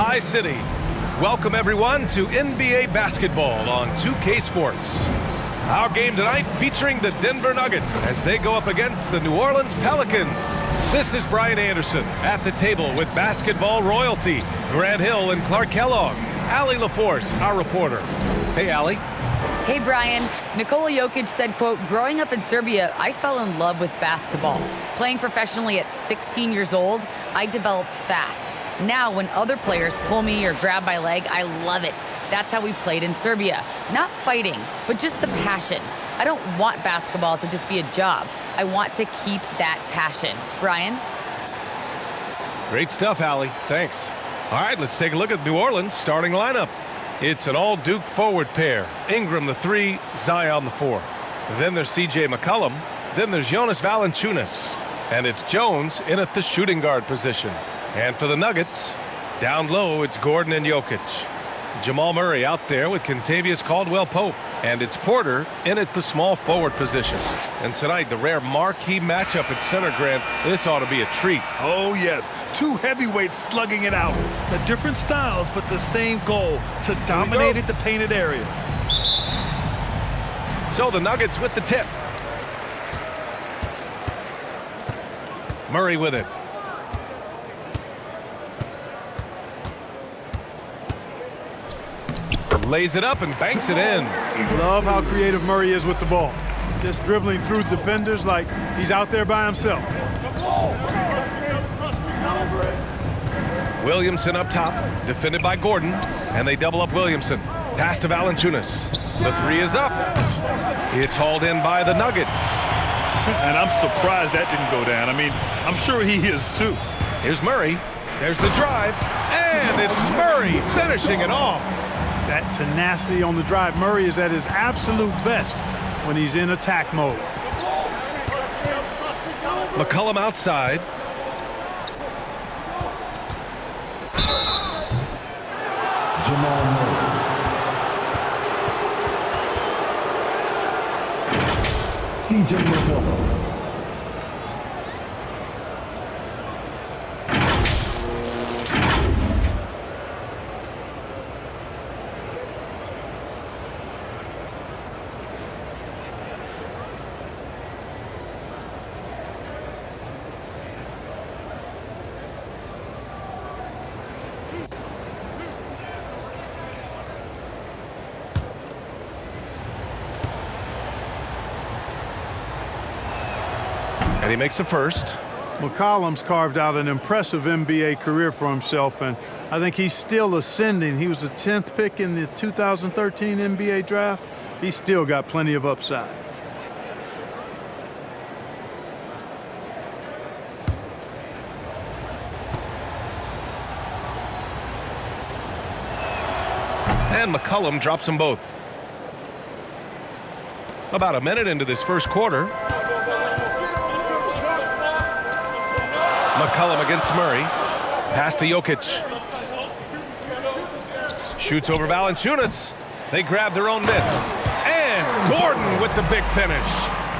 Hi City. Welcome everyone to NBA basketball on 2K Sports. Our game tonight featuring the Denver Nuggets as they go up against the New Orleans Pelicans. This is Brian Anderson at the table with basketball royalty, Grant Hill and Clark Kellogg. Allie LaForce, our reporter. Hey, Allie. Hey, Brian. Nikola Jokic said, quote, growing up in Serbia, I fell in love with basketball. Playing professionally at 16 years old, I developed fast. Now, when other players pull me or grab my leg, I love it. That's how we played in Serbia. Not fighting, but just the passion. I don't want basketball to just be a job. I want to keep that passion. Brian? Great stuff, Allie. Thanks. All right, let's take a look at New Orleans' starting lineup. It's an all-Duke forward pair. Ingram the 3, Zion the 4. Then there's CJMccolum. Then there's Jonas Valanciunas. And it's Jones in at the shooting guard position. And for the Nuggets, down low, it's Gordon and Jokic. Jamal Murray out there with Kentavious Caldwell-Pope. And it's Porter in at the small forward position. And tonight, the rare marquee matchup at center, Grant. This ought to be a treat. Oh, yes. Two heavyweights slugging it out. The different styles, but the same goal, to dominate the painted area. So the Nuggets with the tip. Murray with it. Lays it up and banks it in. Love how creative Murray is with the ball. Just dribbling through defenders like he's out there by himself. Williamson up top, defended by Gordon, and they double up Williamson. Pass to Valanciunas. The 3 is up. It's hauled in by the Nuggets. And I'm surprised that didn't go down. I mean, I'm sure he is too. Here's Murray. There's the drive. And it's Murray finishing it off. That tenacity on the drive. Murray is at his absolute best when he's in attack mode. McCollum outside. Jamal Murray. CJMccolum. And he makes the first. McCollum's carved out an impressive NBA career for himself, and I think he's still ascending. He was the 10th pick in the 2013 NBA draft. He's still got plenty of upside. And McCollum drops them both. About a minute into this first quarter. McCollum against Murray. Pass to Jokic. Shoots over Valanciunas. They grab their own miss. And Gordon with the big finish.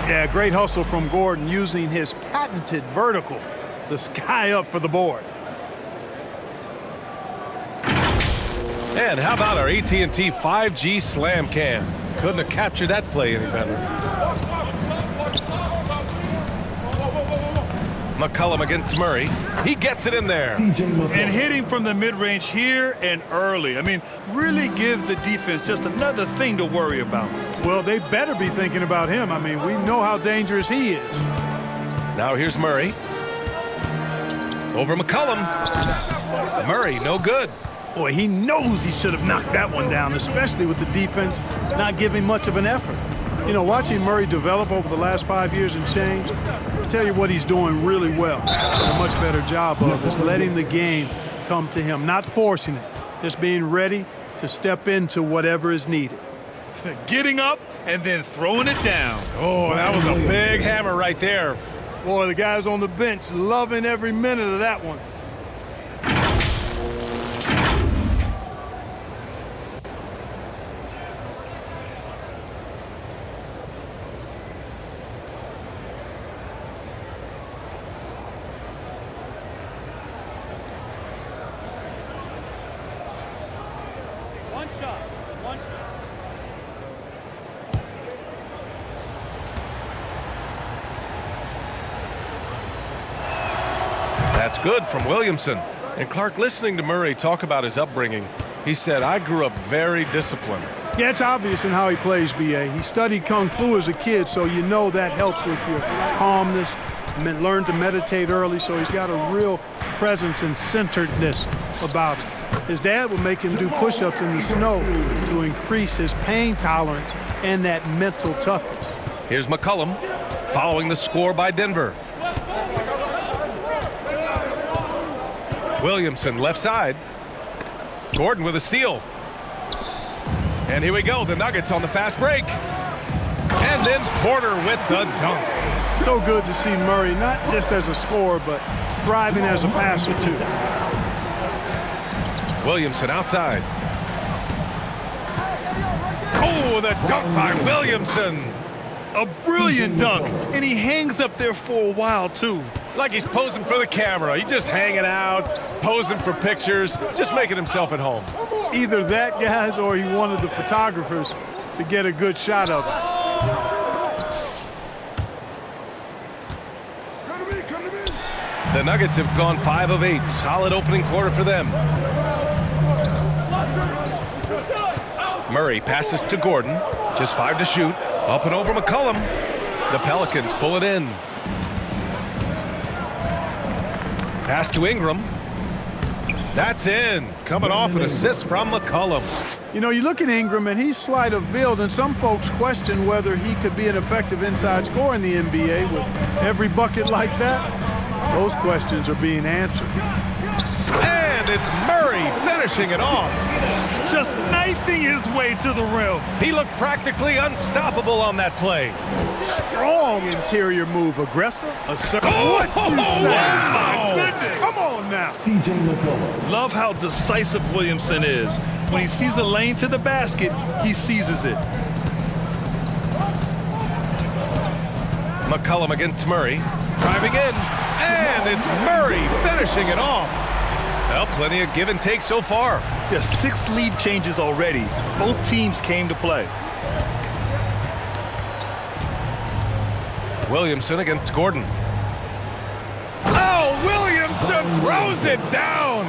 Yeah, great hustle from Gordon using his patented vertical. The sky up for the board. And how about our AT&T 5G slam cam? Couldn't have captured that play any better. McCollum against Murray. He gets it in there. And hitting from the mid-range here and early. I mean, really gives the defense just another thing to worry about. Well, they better be thinking about him. I mean, we know how dangerous he is. Now here's Murray. Over McCollum. Murray, no good. Boy, he knows he should have knocked that one down, especially with the defense not giving much of an effort. You know, watching Murray develop over the last 5 years and change, I'll tell you what he's doing really well. A much better job of is letting the game come to him, not forcing it, just being ready to step into whatever is needed. Getting up and then throwing it down. Oh, that was a big hammer right there. Boy, the guys on the bench loving every minute of that one. That's good from Williamson. And Clark, listening to Murray talk about his upbringing, he said, I grew up very disciplined. Yeah, it's obvious in how he plays, B.A. He studied Kung Fu as a kid, so you know that helps with your calmness. Learned to meditate early, so he's got a real presence and centeredness about him. His dad would make him do push-ups in the snow to increase his pain tolerance and that mental toughness. Here's McCollum following the score by Denver. Williamson left side. Gordon with a steal. And here we go, the Nuggets on the fast break. And then Porter with the dunk. So good to see Murray, not just as a scorer, but thriving as a passer, too. Williamson outside. Oh, the dunk by Williamson. A brilliant dunk, and he hangs up there for a while, too. Like he's posing for the camera. He's just hanging out, posing for pictures, just making himself at home. Either that, guys, or he wanted the photographers to get a good shot of it. The Nuggets have gone 5 of 8. Solid opening quarter for them. Murray passes to Gordon. Just 5 to shoot. Up and over McCollum. The Pelicans pull it in. Pass to Ingram. That's in. Coming off an assist from McCollum. You know, you look at Ingram, and he's slight of build, and some folks question whether he could be an effective inside scorer in the NBA with every bucket like that. Those questions are being answered. And it's Murray finishing it off. Just knifing his way to the rim. He looked practically unstoppable on that play. Strong interior move. Aggressive, assertive. What you say? Wow. My goodness. Come on now. CJ맥컬럼. Love how decisive Williamson is. When he sees a lane to the basket, he seizes it. McCollum against Murray. Driving in. And it's Murray finishing it off. Well, plenty of give and take so far. There's 6 lead changes already. Both teams came to play. Williamson against Gordon. Oh, Williamson throws it down.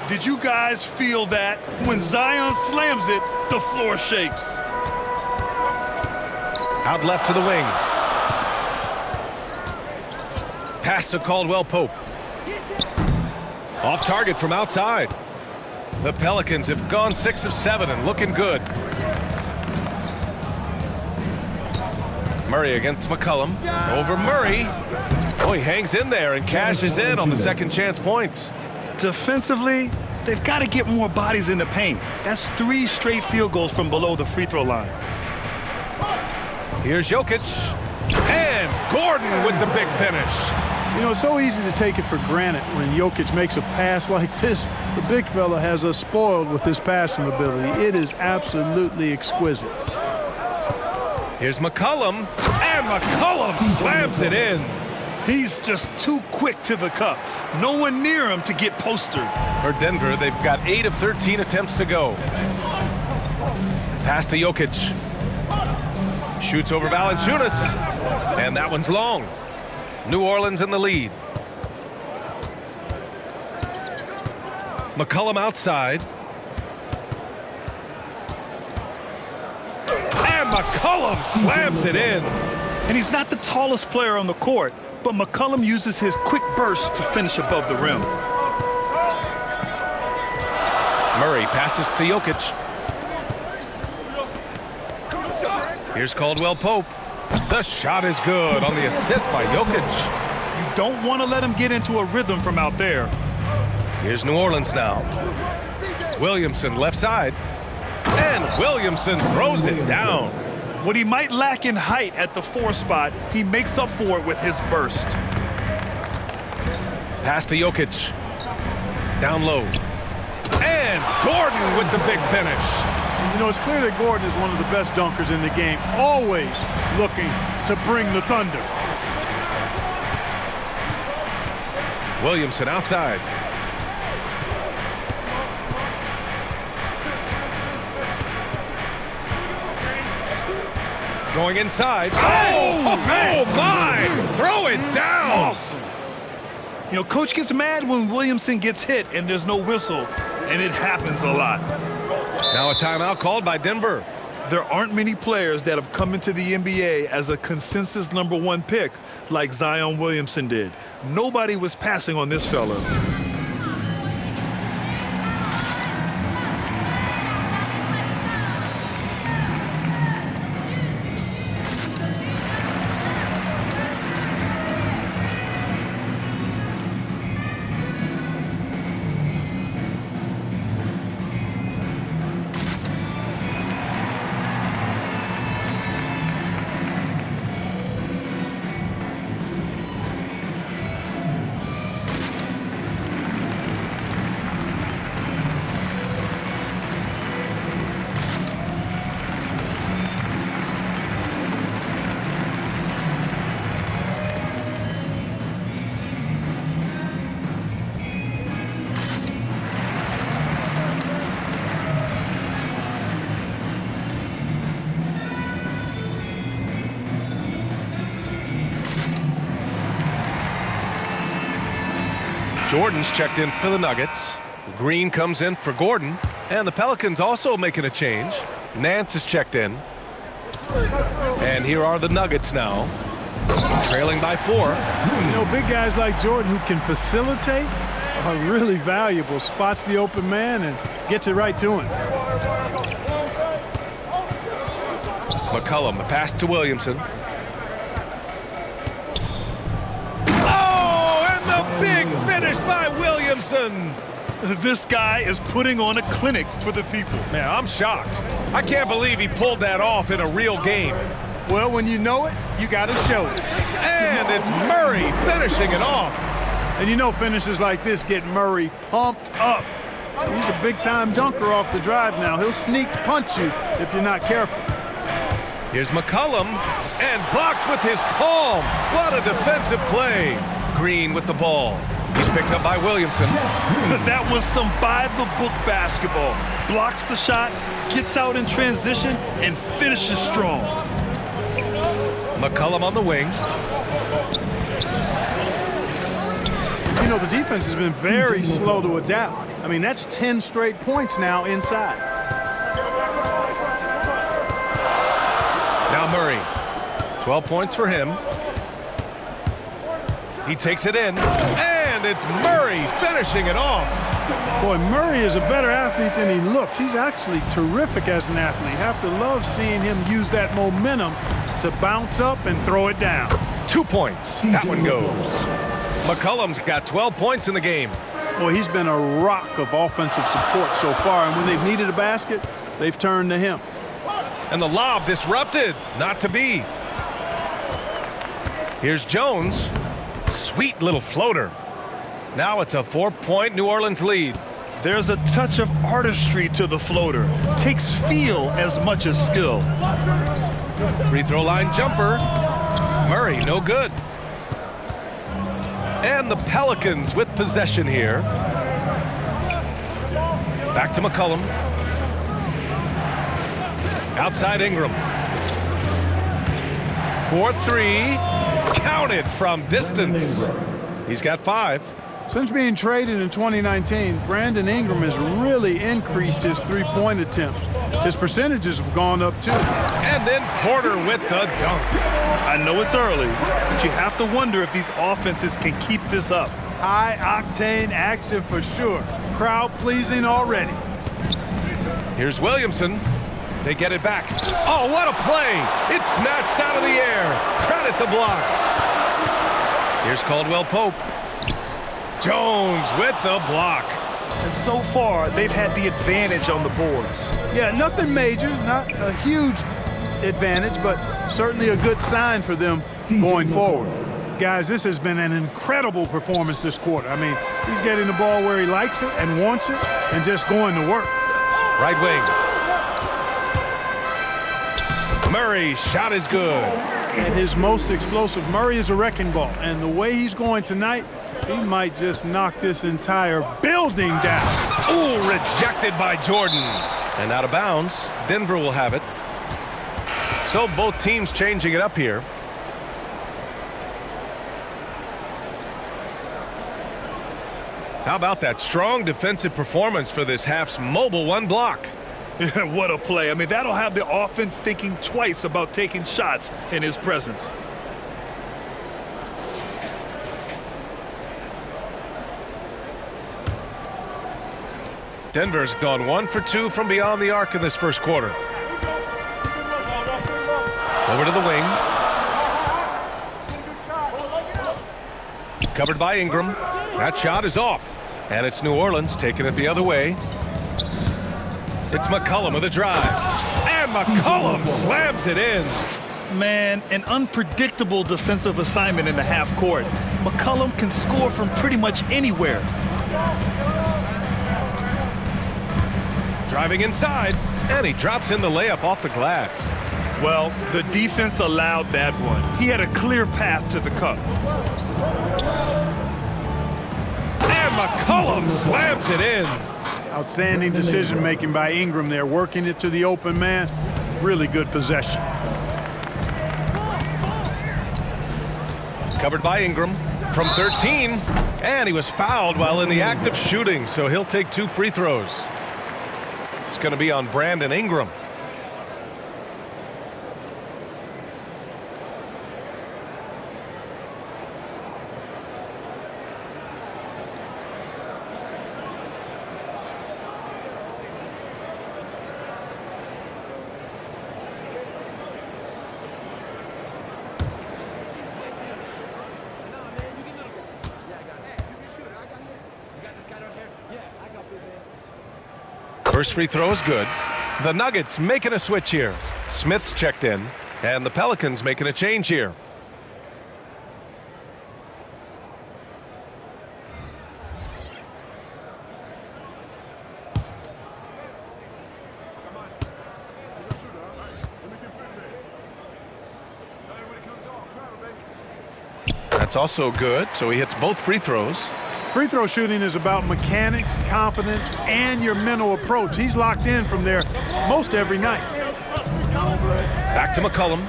Did you guys feel that? When Zion slams it, the floor shakes. Out left to the wing. Pass to Caldwell Pope. Off target from outside. The Pelicans have gone 6 of 7 and looking good. Murray against McCollum. Over Murray. Oh, he hangs in there and cashes in on the second chance points. Defensively, they've got to get more bodies in the paint. That's 3 straight field goals from below the free throw line. Here's Jokic. And Gordon with the big finish. You know, it's so easy to take it for granted when Jokic makes a pass like this. The big fella has us spoiled with his passing ability. It is absolutely exquisite. Here's McCollum. And McCollum slams it in. He's just too quick to the cup. No one near him to get postered. For Denver, they've got 8 of 13 attempts to go. Pass to Jokic. Shoots over Valanciunas. And that one's long. New Orleans in the lead. McCollum outside. And McCollum slams it in. And he's not the tallest player on the court, but McCollum uses his quick burst to finish above the rim. Murray passes to Jokic. Here's Caldwell Pope. The shot is good on the assist by Jokic. You don't want to let him get into a rhythm from out there. Here's New Orleans now. Williamson left side. And Williamson throws it down. What he might lack in height at the 4 spot, he makes up for it with his burst. Pass to Jokic. Down low. And Gordon with the big finish. You know, it's clear that Gordon is one of the best dunkers in the game, always looking to bring the thunder. Williamson outside. Going inside. Oh, my! Throw it down! Awesome. You know, coach gets mad when Williamson gets hit and there's no whistle, and it happens a lot. Now a timeout called by Denver. There aren't many players that have come into the NBA as a consensus #1 pick like Zion Williamson did. Nobody was passing on this fella. Jordan's checked in for the Nuggets. Green comes in for Gordon. And the Pelicans also making a change. Nance is checked in. And here are the Nuggets now. Trailing by 4. You know, big guys like Jordan who can facilitate are really valuable. Spots the open man and gets it right to him. McCollum, the pass to Williamson. Big finish by Williamson. This guy is putting on a clinic for the people. Man, I'm shocked. I can't believe he pulled that off in a real game. Well, when you know it, you got to show it. And it's Murray finishing it off. And you know finishes like this get Murray pumped up. He's a big-time dunker off the drive now. He'll sneak punch you if you're not careful. Here's McCollum, and blocked with his palm. What a defensive play. Green with the ball. He's picked up by Williamson. But that was some by-the-book basketball. Blocks the shot, gets out in transition, and finishes strong. McCollum on the wing. You know, the defense has been very slow to adapt. I mean, that's 10 straight points now inside. Now Murray. 12 points for him. He takes it in, and it's Murray finishing it off. Boy, Murray is a better athlete than he looks. He's actually terrific as an athlete. You have to love seeing him use that momentum to bounce up and throw it down. 2 points. That one goes. McCollum's got 12 points in the game. Boy, he's been a rock of offensive support so far, and when they've needed a basket, they've turned to him. And the lob disrupted. Not to be. Here's Jones. Sweet little floater. Now it's a 4-point New Orleans lead. There's a touch of artistry to the floater. Takes feel as much as skill. Free throw line jumper. Murray, no good. And the Pelicans with possession here. Back to McCollum. Outside Ingram. 4-3. Counted from distance. He's got 5. Since being traded in 2019, Brandon Ingram has really increased his three-point attempts. His percentages have gone up too. And then Porter with the dunk. I know it's early, but you have to wonder if these offenses can keep this up. High-octane action for sure. Crowd-pleasing already. Here's Williamson. They get it back. Oh, what a play! It's snatched out of the air. Credit the block. Here's Caldwell Pope. Jones with the block. And so far, they've had the advantage on the boards. Yeah, nothing major, not a huge advantage, but certainly a good sign for them going forward. Guys, this has been an incredible performance this quarter. I mean, he's getting the ball where he likes it and wants it and just going to work. Right wing. Murray's shot is good. At his most explosive, Murray is a wrecking ball. And the way he's going tonight, he might just knock this entire building down. Ooh, rejected by Jordan. And out of bounds, Denver will have it. So both teams changing it up here. How about that strong defensive performance for this half's mobile one block? What a play. I mean, that'll have the offense thinking twice about taking shots in his presence. Denver's gone 1 for 2 from beyond the arc in this first quarter. Over to the wing. Covered by Ingram. That shot is off. And it's New Orleans taking it the other way. It's McCollum with a drive. And McCollum slams it in. Man, an unpredictable defensive assignment in the half court. McCollum can score from pretty much anywhere. Driving inside. And he drops in the layup off the glass. Well, the defense allowed that one. He had a clear path to the cup. And McCollum slams it in. Outstanding decision-making by Ingram there, working it to the open man. Really good possession. Covered by Ingram from 13. And he was fouled while in the act of shooting, so he'll take 2 free throws. It's going to be on Brandon Ingram. First free throw is good. The Nuggets making a switch here. Smith's checked in, and the Pelicans making a change here. That's also good, so he hits both free throws. Free throw shooting is about mechanics, confidence, and your mental approach. He's locked in from there most every night. Back to McCollum.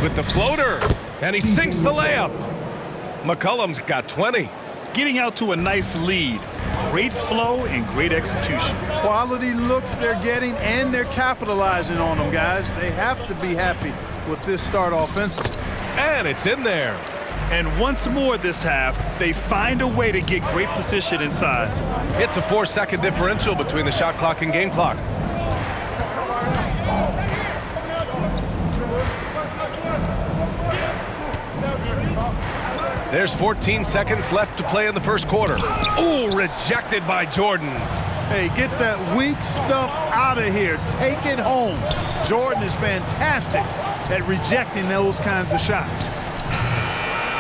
With the floater, and he sinks the layup. McCollum's got 20. Getting out to a nice lead. Great flow and great execution. Quality looks they're getting, and they're capitalizing on them, guys. They have to be happy with this start offensively. And it's in there. And once more this half, they find a way to get great position inside. It's a 4-second differential between the shot clock and game clock. There's 14 seconds left to play in the first quarter. Ooh, rejected by Jordan. Hey, get that weak stuff out of here. Take it home. Jordan is fantastic at rejecting those kinds of shots.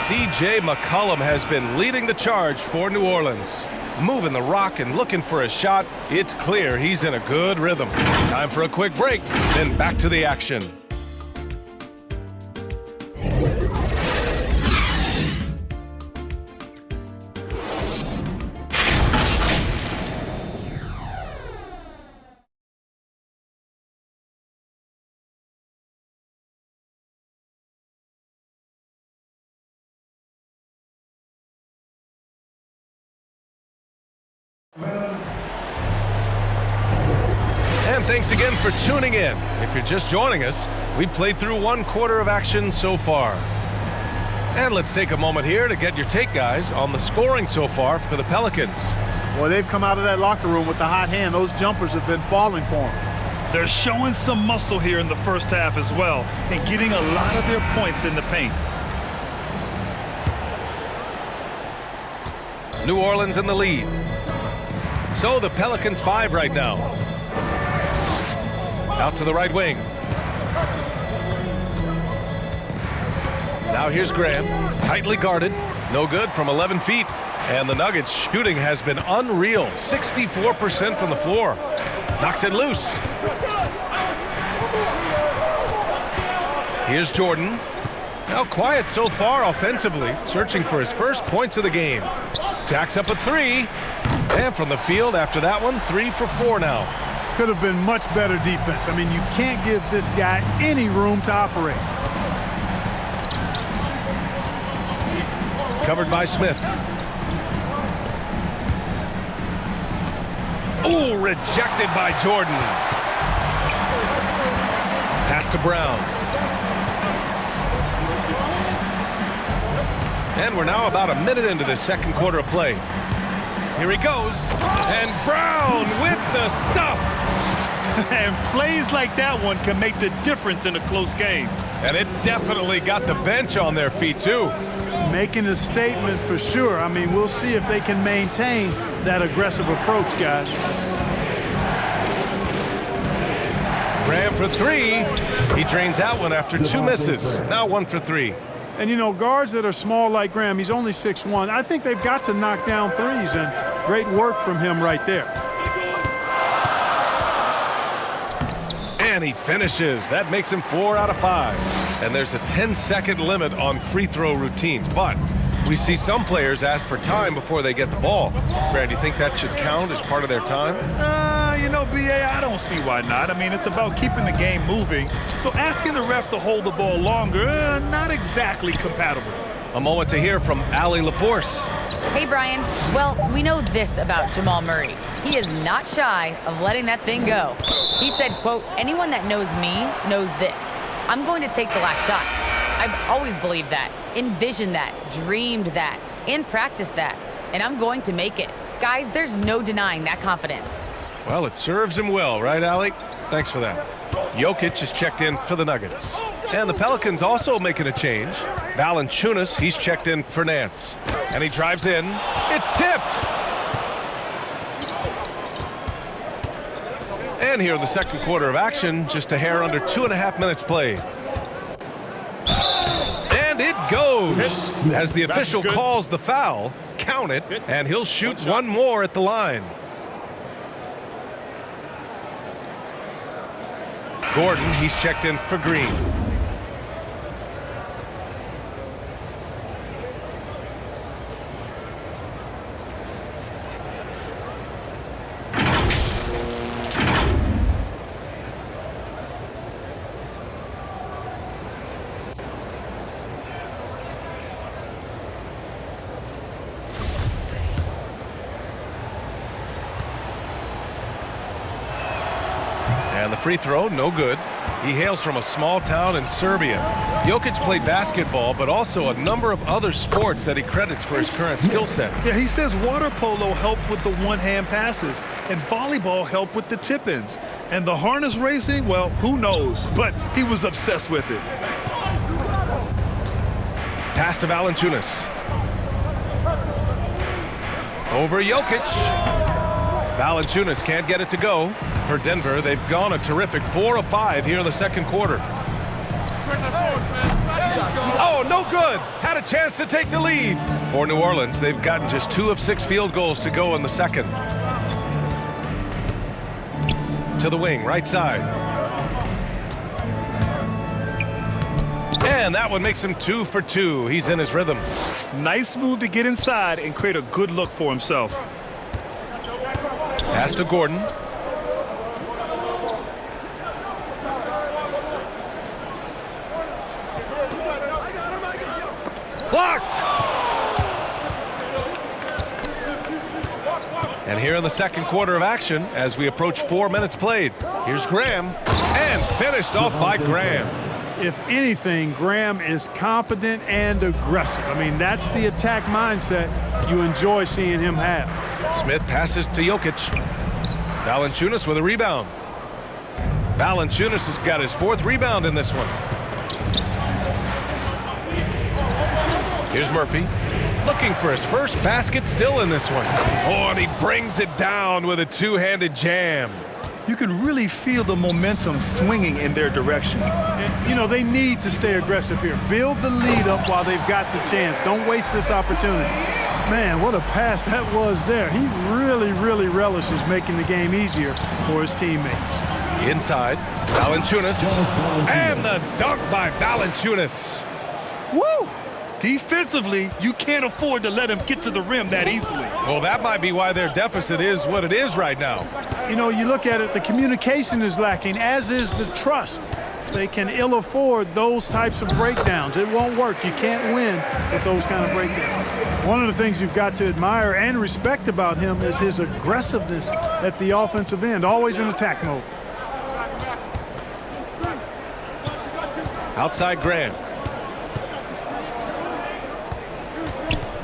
CJMccolum has been leading the charge for New Orleans. Moving the rock and looking for a shot. It's clear he's in a good rhythm. Time for a quick break, then back to the action. And thanks again for tuning in. If you're just joining us, we played through 1 quarter of action so far. And let's take a moment here to get your take, guys, on the scoring so far for the Pelicans. Well, they've come out of that locker room with the hot hand. Those jumpers have been falling for them. They're showing some muscle here in the first half as well and getting a lot of their points in the paint. New Orleans in the lead. So the Pelicans 5 right now. Out to the right wing. Now here's Graham, tightly guarded, no good from 11 feet. And the Nuggets shooting has been unreal, 64% from the floor. Knocks it loose. Here's Jordan. Now quiet so far offensively, searching for his first points of the game. Jacks up a 3. And from the field after that one, 3 for 4 now. Could have been much better defense. I mean, you can't give this guy any room to operate. Covered by Smith. Ooh, rejected by Jordan. Pass to Brown. And we're now about a minute into the second quarter of play. Here he goes. And Brown with the stuff. And plays like that one can make the difference in a close game. And it definitely got the bench on their feet, too. Making a statement for sure. I mean, we'll see if they can maintain that aggressive approach, guys. Graham for three. He drains that one after 2 misses. Now 1 for 3. And, you know, guards that are small like Graham, he's only 6'1". I think they've got to knock down threes, and great work from him right there. And he finishes. That makes him 4 out of 5. And there's a 10-second limit on free throw routines. But we see some players ask for time before they get the ball. Brad, do you think that should count as part of their time? You know, B.A., I don't see why not. I mean, it's about keeping the game moving. So asking the ref to hold the ball longer, not exactly compatible. A moment to hear from Allie LaForce. Hey, Brian. Well, we know this about Jamal Murray. He is not shy of letting that thing go. He said, quote, anyone that knows me knows this. I'm going to take the last shot. I've always believed that, envisioned that, dreamed that, and practiced that. And I'm going to make it. Guys, there's no denying that confidence. Well, it serves him well, right, Allie? Thanks for that. Jokic is checked in for the Nuggets. And the Pelicans also making a change. Valanciunas, he's checked in for Nance. And he drives in. It's tipped. And here in the second quarter of action, just a hair under 2.5 minutes played. And it goes. As the official calls the foul, count it, and he'll shoot one more at the line. Gordon, he's checked in for Green. And the free throw, no good. He hails from a small town in Serbia. Jokic played basketball, but also a number of other sports that he credits for his current skill set. Yeah, he says water polo helped with the one-hand passes, and volleyball helped with the tip-ins. And the harness racing, well, who knows? But he was obsessed with it. Pass to Valanciunas. Over Jokic. Valanciunas can't get it to go. For Denver, they've gone a terrific 4 of 5 here in the second quarter. Oh, no good. Had a chance to take the lead. For New Orleans, they've gotten just 2 of 6 field goals to go in the second. To the wing, right side. And that one makes him 2 for 2. He's in his rhythm. Nice move to get inside and create a good look for himself. Pass to Gordon. Blocked! And here in the second quarter of action, as we approach 4 minutes played, here's Graham, and finished off by Graham. If anything, Graham is confident and aggressive. I mean, that's the attack mindset you enjoy seeing him have. Smith passes to Jokic. Valanciunas with a rebound. Valanciunas has got his 4th rebound in this one. Here's Murphy, looking for his first basket still in this one. Oh, and he brings it down with a 2-handed jam. You can really feel the momentum swinging in their direction. And, you know, they need to stay aggressive here. Build the lead up while they've got the chance. Don't waste this opportunity. Man, what a pass that was there. He really, really relishes making the game easier for his teammates. Inside, Valanciunas, and the dunk by Valanciunas. Woo! Defensively, you can't afford to let him get to the rim that easily. Well, that might be why their deficit is what it is right now. You know, you look at it, the communication is lacking, as is the trust. They can ill afford those types of breakdowns. It won't work. You can't win with those kind of breakdowns. One of the things you've got to admire and respect about him is his aggressiveness at the offensive end, always in attack mode. Outside Graham.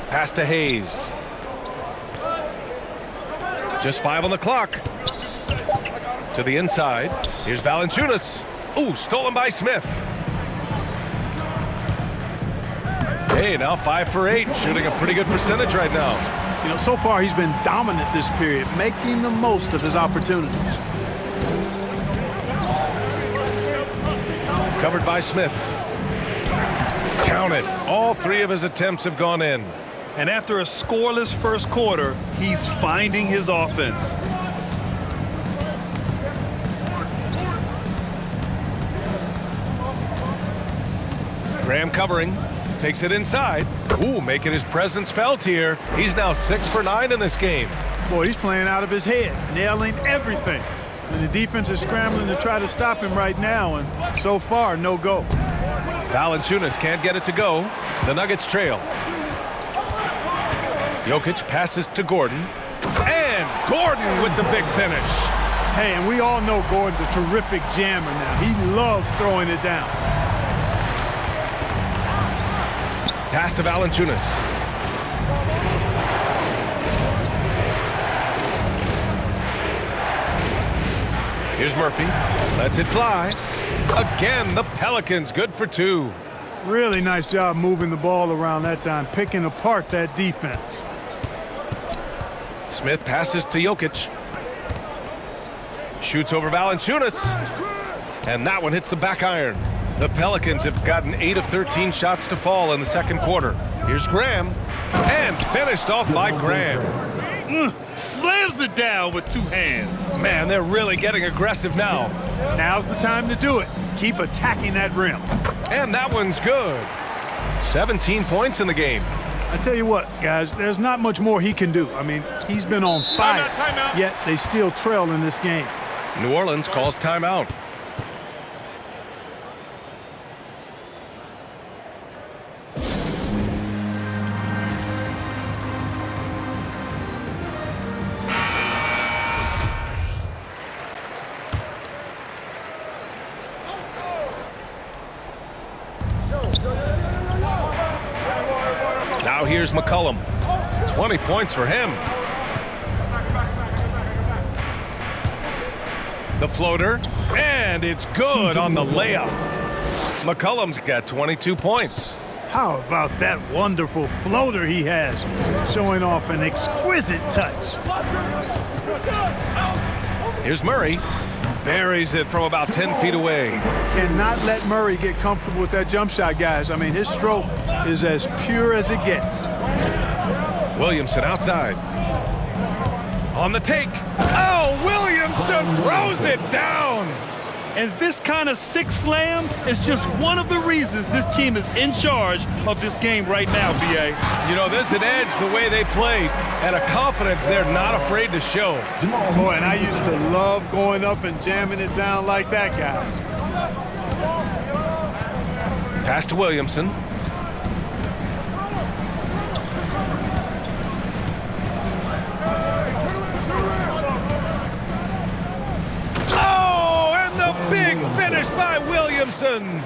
Pass to Hayes. Just 5 on the clock. To the inside. Here's Valanciunas. Ooh, stolen by Smith. Hey, now 5 for 8, shooting a pretty good percentage right now. You know, so far he's been dominant this period, making the most of his opportunities. Covered by Smith. Count it. All 3 of his attempts have gone in. And after a scoreless first quarter, he's finding his offense. Graham covering. Takes it inside. Ooh, making his presence felt here. He's now 6 for 9 in this game. Boy, he's playing out of his head, nailing everything. And the defense is scrambling to try to stop him right now, and so far, no go. Valanciunas can't get it to go. The Nuggets trail. Jokic passes to Gordon. And Gordon with the big finish. Hey, and we all know Gordon's a terrific jammer now. He loves throwing it down. Pass to Valanciunas. Here's Murphy. Lets it fly. Again, the Pelicans good for 2. Really nice job moving the ball around that time, picking apart that defense. Smith passes to Jokic. Shoots over Valanciunas. And that one hits the back iron. The Pelicans have gotten 8 of 13 shots to fall in the second quarter. Here's Graham. And finished off by Graham. Slams it down with 2 hands. Man, they're really getting aggressive now. Now's the time to do it. Keep attacking that rim. And that one's good. 17 points in the game. I tell you what, guys, there's not much more he can do. I mean, he's been on fire, Timeout. yet they still trail in this game. New Orleans calls timeout. Now here's McCollum. 20 points for him. The floater, and it's good on the layup. McCollum's got 22 points. How about that wonderful floater he has, showing off an exquisite touch. Here's Murray. Buries it from about 10 feet away. Cannot let Murray get comfortable with that jump shot, guys. I mean, his stroke is as pure as it gets. Williamson outside. On the take. Oh, Williamson throws it down. And this kind of sick slam is just one of the reasons this team is in charge of this game right now, B.A. You know, there's an edge the way they play and a confidence they're not afraid to show. Boy, and I used to love going up and jamming it down like that, guys. Pass to Williamson. Big finish by Williamson.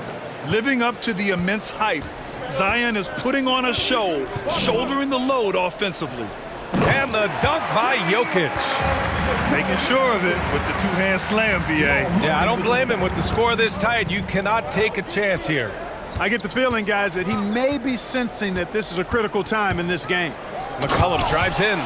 Living up to the immense hype, Zion is putting on a show, shouldering the load offensively. And the dunk by Jokic. Making sure of it with the 2-hand slam, B.A. Yeah, I don't blame him. With the score this tight, you cannot take a chance here. I get the feeling, guys, that he may be sensing that this is a critical time in this game. McCollum drives in.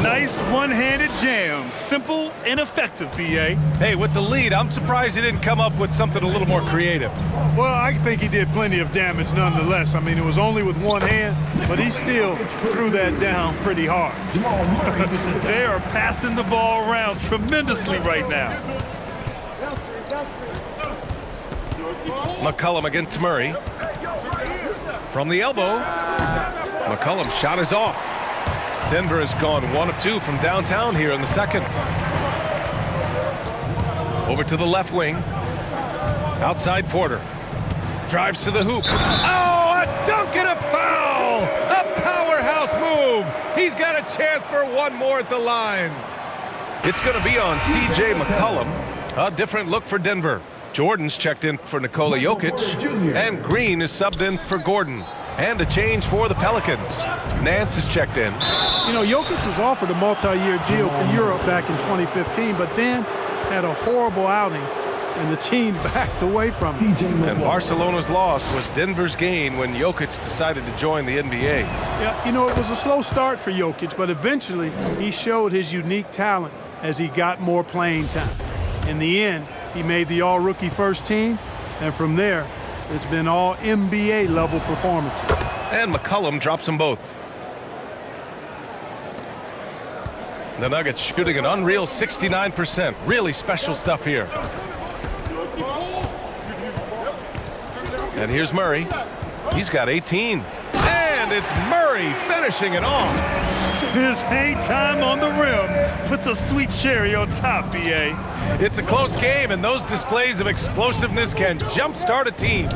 Nice one-handed jam. Simple and effective, B.A. Hey, with the lead, I'm surprised he didn't come up with something a little more creative. Well, I think he did plenty of damage nonetheless. I mean, it was only with one hand, but he still threw that down pretty hard. They are passing the ball around tremendously right now. McCollum against Murray. From the elbow, McCollum's shot is off. Denver has gone 1 of 2 from downtown here in the second. Over to the left wing. Outside Porter. Drives to the hoop. Oh, a dunk and a foul! A powerhouse move! He's got a chance for one more at the line. It's going to be on CJ맥컬럼. A different look for Denver. Jordan's checked in for Nikola Jokic, and Green is subbed in for Gordon. And a change for the Pelicans. Nance is checked in. You know, Jokic was offered a multi-year deal in Europe back in 2015, but then had a horrible outing, and the team backed away from him. And Barcelona's loss was Denver's gain when Jokic decided to join the NBA. Yeah, you know, it was a slow start for Jokic, but eventually he showed his unique talent as he got more playing time. In the end, he made the all-rookie first team, and from there, it's been all NBA level performances. And McCollum drops them both. The Nuggets shooting an unreal 69%. Really special stuff here. And here's Murray. He's got 18. And it's Murray finishing it off. His hang time on the rim puts a sweet cherry on top, B.A. It's a close game, and those displays of explosiveness can jumpstart a team.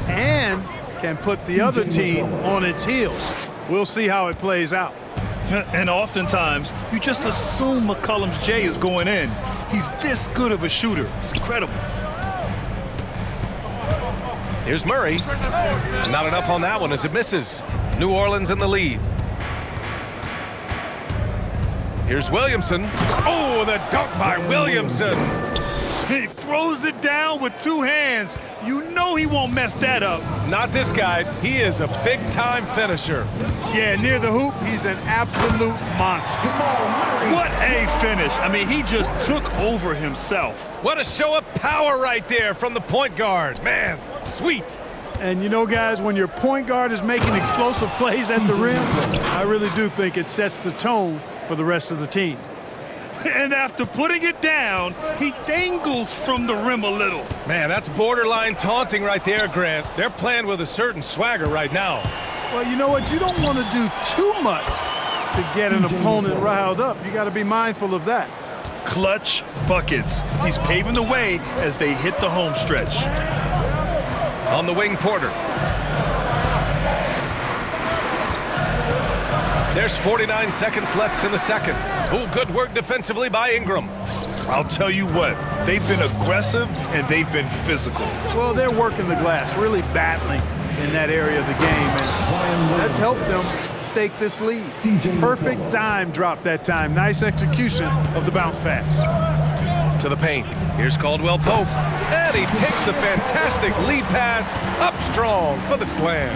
And can put the other team on its heels. We'll see how it plays out. And oftentimes, you just assume McCollum's J is going in. He's this good of a shooter. It's incredible. Here's Murray. Not enough on that one as it misses. New Orleans in the lead. Here's Williamson. Oh, the dunk by Williamson. He throws it down with two hands. You know he won't mess that up. Not this guy. He is a big-time finisher. Yeah, near the hoop, he's an absolute monster. What a finish. I mean, he just took over himself. What a show of power right there from the point guard. Man, sweet. And you know, guys, when your point guard is making explosive plays at the rim, I really do think it sets the tone for the rest of the team. And after putting it down, he dangles from the rim a little. Man, that's borderline taunting right there, Grant. They're playing with a certain swagger right now. Well, you know what? You don't want to do too much to get an opponent riled up. You got to be mindful of that. Clutch buckets. He's paving the way as they hit the home stretch. On the wing, Porter. There's 49 seconds left in the second. Oh, good work defensively by Ingram. I'll tell you what, they've been aggressive and they've been physical. Well, they're working the glass, really battling in that area of the game, and that's helped them stake this lead. Perfect dime drop that time. Nice execution of the bounce pass. To the paint. Here's Caldwell Pope. And he takes the fantastic lead pass up strong for the slam.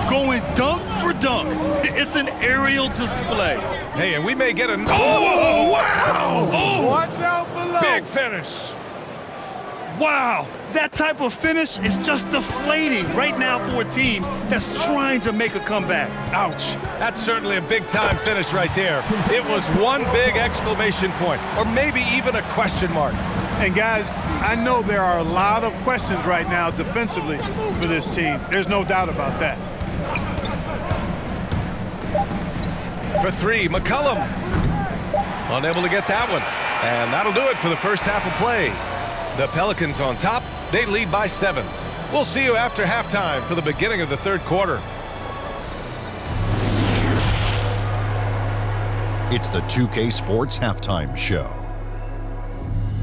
Going dunk for dunk. It's an aerial display. Hey, and we may get a... Oh, wow! Oh, watch out below. Big finish. Wow, that type of finish is just deflating right now for a team that's trying to make a comeback. Ouch. That's certainly a big-time finish right there. It was one big exclamation point, or maybe even a question mark. And guys, I know there are a lot of questions right now defensively for this team. There's no doubt about that. For three, McCollum. Unable to get that one. And that'll do it for the first half of play. The Pelicans on top. They lead by 7. We'll see you after halftime for the beginning of the third quarter. It's the 2K Sports Halftime Show.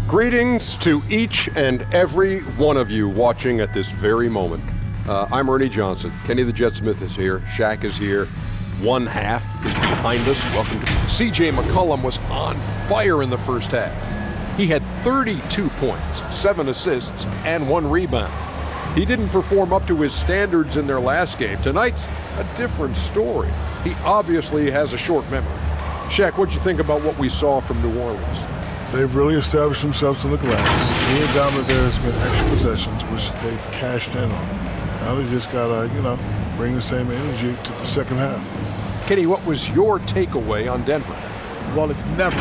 Greetings to each and every one of you watching at this very moment. I'm Ernie Johnson. Kenny the Jet Smith is here. Shaq is here. One half is behind us. Welcome to CJ맥컬럼 was on fire in the first half. He had 32 points, 7 assists, and 1 rebound. He didn't perform up to his standards in their last game. Tonight's a different story. He obviously has a short memory. Shaq, what'd you think about what we saw from New Orleans? They've really established themselves in the glass. Being dominant there has been extra possessions, which they've cashed in on. Now they just gotta, bring the same energy to the second half. Kenny, what was your takeaway on Denver? Well, it's never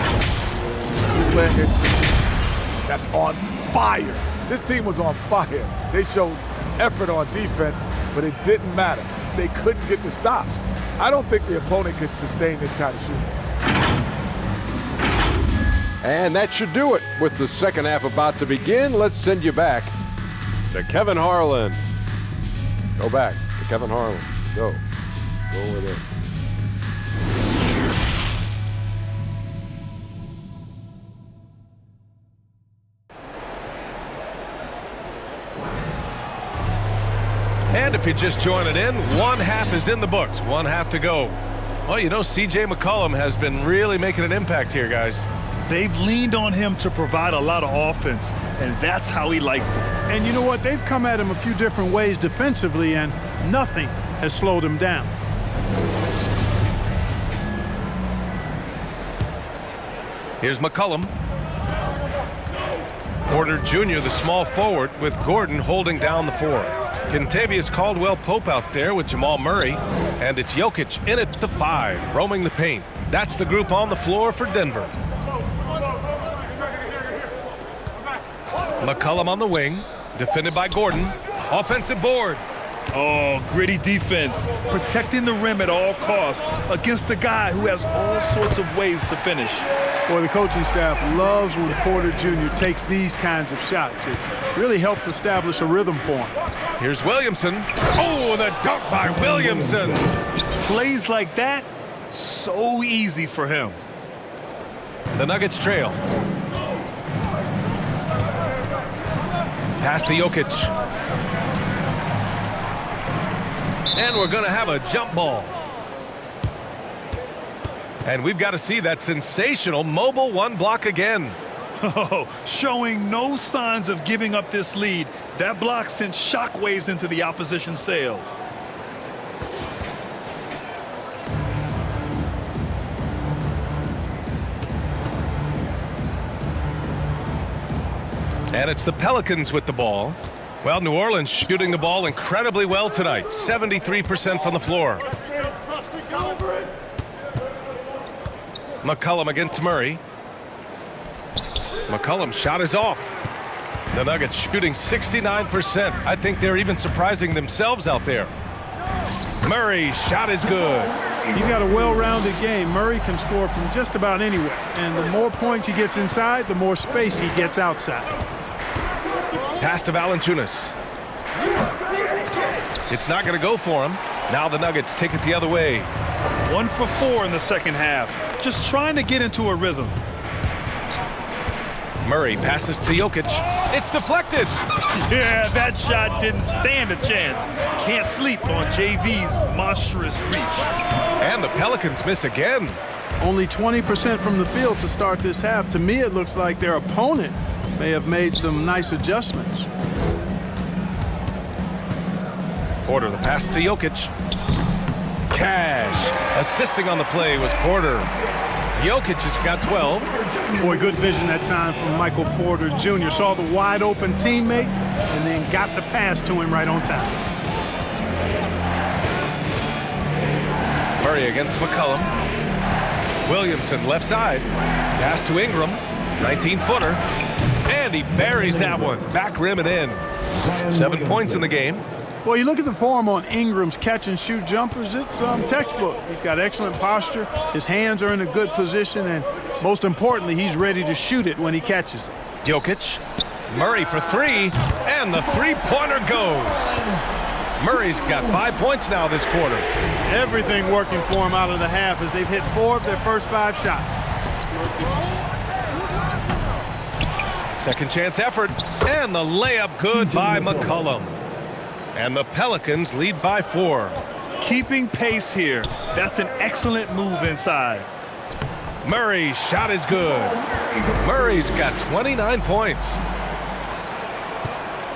that's on fire. This team was on fire. They showed effort on defense, but but it didn't matter. They couldn't get the stops. I don't think the opponent could sustain this kind of shooting. And that should do it. With the second half about to begin, let's send you back to Kevin Harlan. Go back to Kevin Harlan. Go over there. And if you're just joining in, one half is in the books, one half to go. Well, you know, CJMccolum has been really making an impact here, guys. They've leaned on him to provide a lot of offense, and that's how he likes it. And you know what? They've come at him a few different ways defensively, and nothing has slowed him down. Here's McCollum. Porter Jr., the small forward, with Gordon holding down the 4. Kentavious Caldwell-Pope out there with Jamal Murray, and it's Jokic in at the 5, roaming the paint. That's the group on the floor for Denver. McCollum on the wing, defended by Gordon. Offensive board. Oh, gritty defense, protecting the rim at all costs against a guy who has all sorts of ways to finish. Boy, the coaching staff loves when Porter Jr. takes these kinds of shots. It really helps establish a rhythm for him. Here's Williamson. Oh, the dunk by Williamson. Plays like that, so easy for him. The Nuggets trail. Pass to Jokic. And we're going to have a jump ball. And we've got to see that sensational mobile one block again. Oh, showing no signs of giving up this lead. That block sent shockwaves into the opposition sails. And it's the Pelicans with the ball. Well, New Orleans shooting the ball incredibly well tonight. 73% from the floor. McCollum against Murray. McCollum's shot is off. The Nuggets shooting 69%. I think they're even surprising themselves out there. Murray's shot is good. He's got a well-rounded game. Murray can score from just about anywhere. And the more points he gets inside, the more space he gets outside. Pass to Valanciunas. It's not going to go for him. Now the Nuggets take it the other way. 1 for 4 in the second half. Just trying to get into a rhythm. Murray passes to Jokic. It's deflected. Yeah, that shot didn't stand a chance. Can't sleep on JV's monstrous reach. And the Pelicans miss again. Only 20% from the field to start this half. To me, it looks like their opponent may have made some nice adjustments. Porter, the pass to Jokic. Cash. Assisting on the play was Porter. Jokic has got 12. Boy, good vision that time from Michael Porter Jr. Saw the wide open teammate and then got the pass to him right on time. Murray against McCollum. Williamson left side. Pass to Ingram. 19-footer. And he buries that one. Back rim and in. 7 points in the game. Well, you look at the form on Ingram's catch-and-shoot jumpers, it's textbook. He's got excellent posture. His hands are in a good position, and most importantly, he's ready to shoot it when he catches it. Jokic. Murray for 3, and the three-pointer goes. Murray's got 5 points now this quarter. Everything working for him out of the half as they've hit 4 of their first 5 shots. Second chance effort, and the layup good by McCollum. And the Pelicans lead by 4. Keeping pace here. That's an excellent move inside. Murray's shot is good. Murray's got 29 points.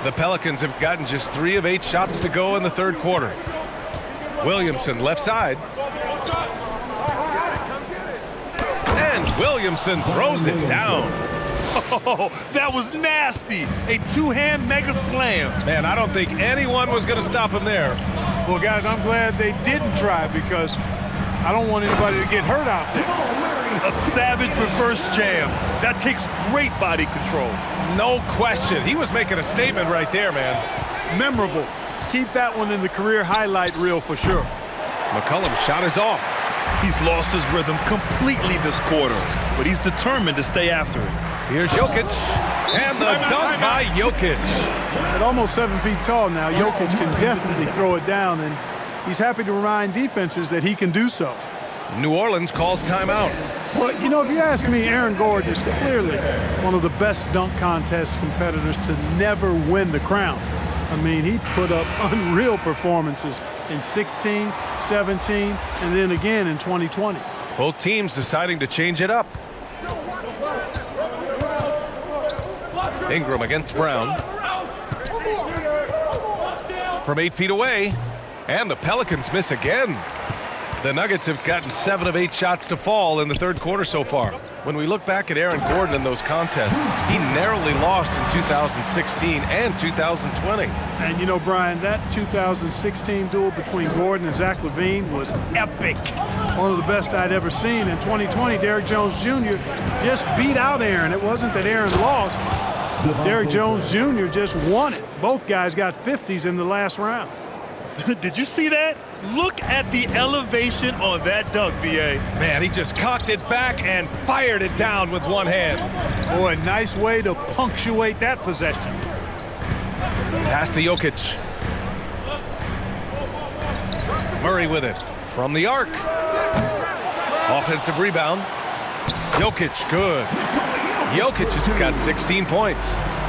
The Pelicans have gotten just 3 of 8 shots to go in the third quarter. Williamson left side. And Williamson throws it down. Oh, that was nasty. A two-hand mega slam. Man, I don't think anyone was going to stop him there. Well, guys, I'm glad they didn't try because I don't want anybody to get hurt out there. A savage reverse jam. That takes great body control. No question. He was making a statement right there, man. Memorable. keep that one in the career highlight reel for sure. McCollum's shot is off. He's lost his rhythm completely this quarter, but he's determined to stay after it. Here's Jokic, and the dunk by Jokic. At almost 7 feet tall now, Jokic can definitely throw it down, and he's happy to remind defenses that he can do so. New Orleans calls timeout. Well, you know, if you ask me, Aaron Gordon is clearly one of the best dunk contest competitors to never win the crown. I mean, he put up unreal performances in 16, 17, and then again in 2020. Both teams deciding to change it up. Ingram against Brown. From 8 feet away, and the Pelicans miss again. The Nuggets have gotten 7 of 8 shots to fall in the third quarter so far. When we look back at Aaron Gordon in those contests, he narrowly lost in 2016 and 2020. And you know, Brian, that 2016 duel between Gordon and Zach LaVine was epic. One of the best I'd ever seen. In 2020, Derrick Jones Jr. just beat out Aaron. It wasn't that Aaron lost. Derrick Jones Jr. just won it. Both guys got 50s in the last round. Did you see that? Look at the elevation on that dunk, B.A. Man, he just cocked it back and fired it down with one hand. Boy, nice way to punctuate that possession. Pass to Jokic. Murray with it from the arc. Offensive rebound. Jokic, good. Jokic has got 16 points.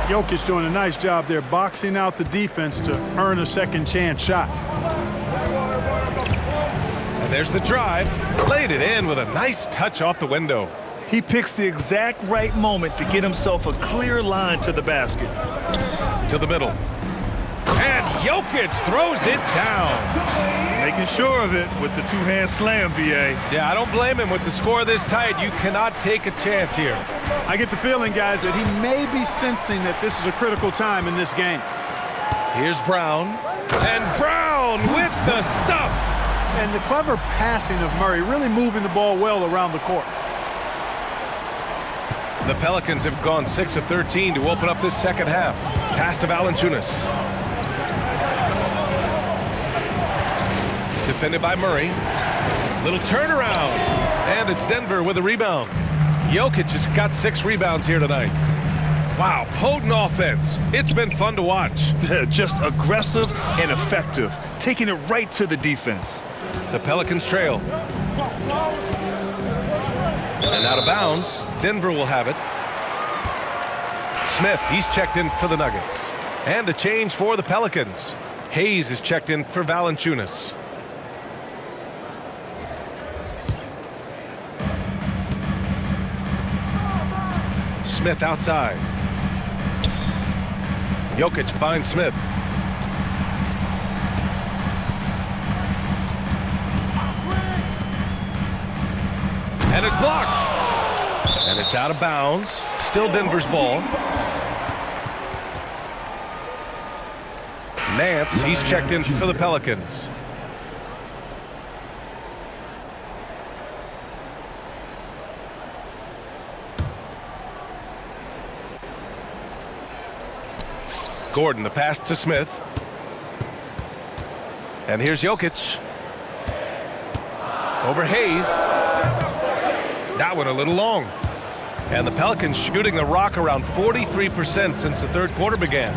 Jokic doing a nice job there, boxing out the defense to earn a second chance shot. And there's the drive. Played it in with a nice touch off the window. He picks the exact right moment to get himself a clear line to the basket. To the middle. And Jokic throws it down. Making sure of it with the two-hand slam, B.A. Yeah, I don't blame him with the score this tight. You cannot take a chance here. I get the feeling, guys, that he may be sensing that this is a critical time in this game. Here's Brown. And Brown with the stuff. And the clever passing of Murray, really moving the ball well around the court. The Pelicans have gone 6 of 13 to open up this second half. Pass to Valanciunas. Defended by Murray. Little turnaround. And it's Denver with a rebound. Jokic has got 6 rebounds here tonight. Wow, potent offense. It's been fun to watch. Just aggressive and effective, taking it right to the defense. The Pelicans trail. And out of bounds, Denver will have it. Smith, he's checked in for the Nuggets. And a change for the Pelicans. Hayes is checked in for Valanciunas. Smith outside. Jokic finds Smith. And it's blocked. And it's out of bounds. Still Denver's ball. Nance, he's checked in for the Pelicans. Gordon, the pass to Smith. And here's Jokic. Over Hayes. That one a little long. And the Pelicans shooting the rock around 43% since the third quarter began.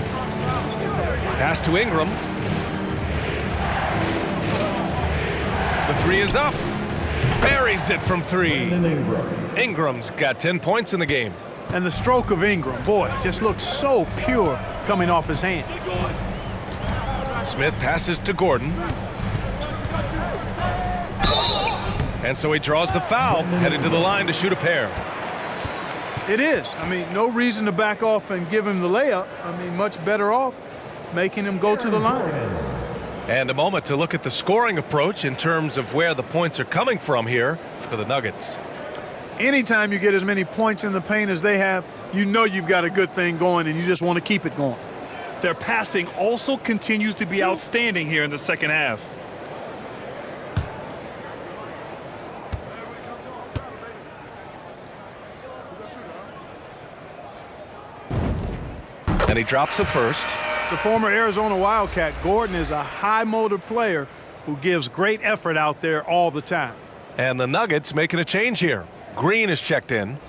Pass to Ingram. The three is up. Buries it from 3. Ingram's got 10 points in the game. And the stroke of Ingram, boy, just looks so pure coming off his hand. Smith passes to Gordon. And so he draws the foul, headed to the line to shoot a pair. It is. I mean, no reason to back off and give him the layup. I mean, much better off making him go to the line. And a moment to look at the scoring approach in terms of where the points are coming from here for the Nuggets. Anytime you get as many points in the paint as they have, you know you've got a good thing going and you just want to keep it going. Their passing also continues to be outstanding here in the second half. And he drops it first. The former Arizona Wildcat, Gordon is a high-motor player who gives great effort out there all the time. And the Nuggets making a change here. Green is checked in.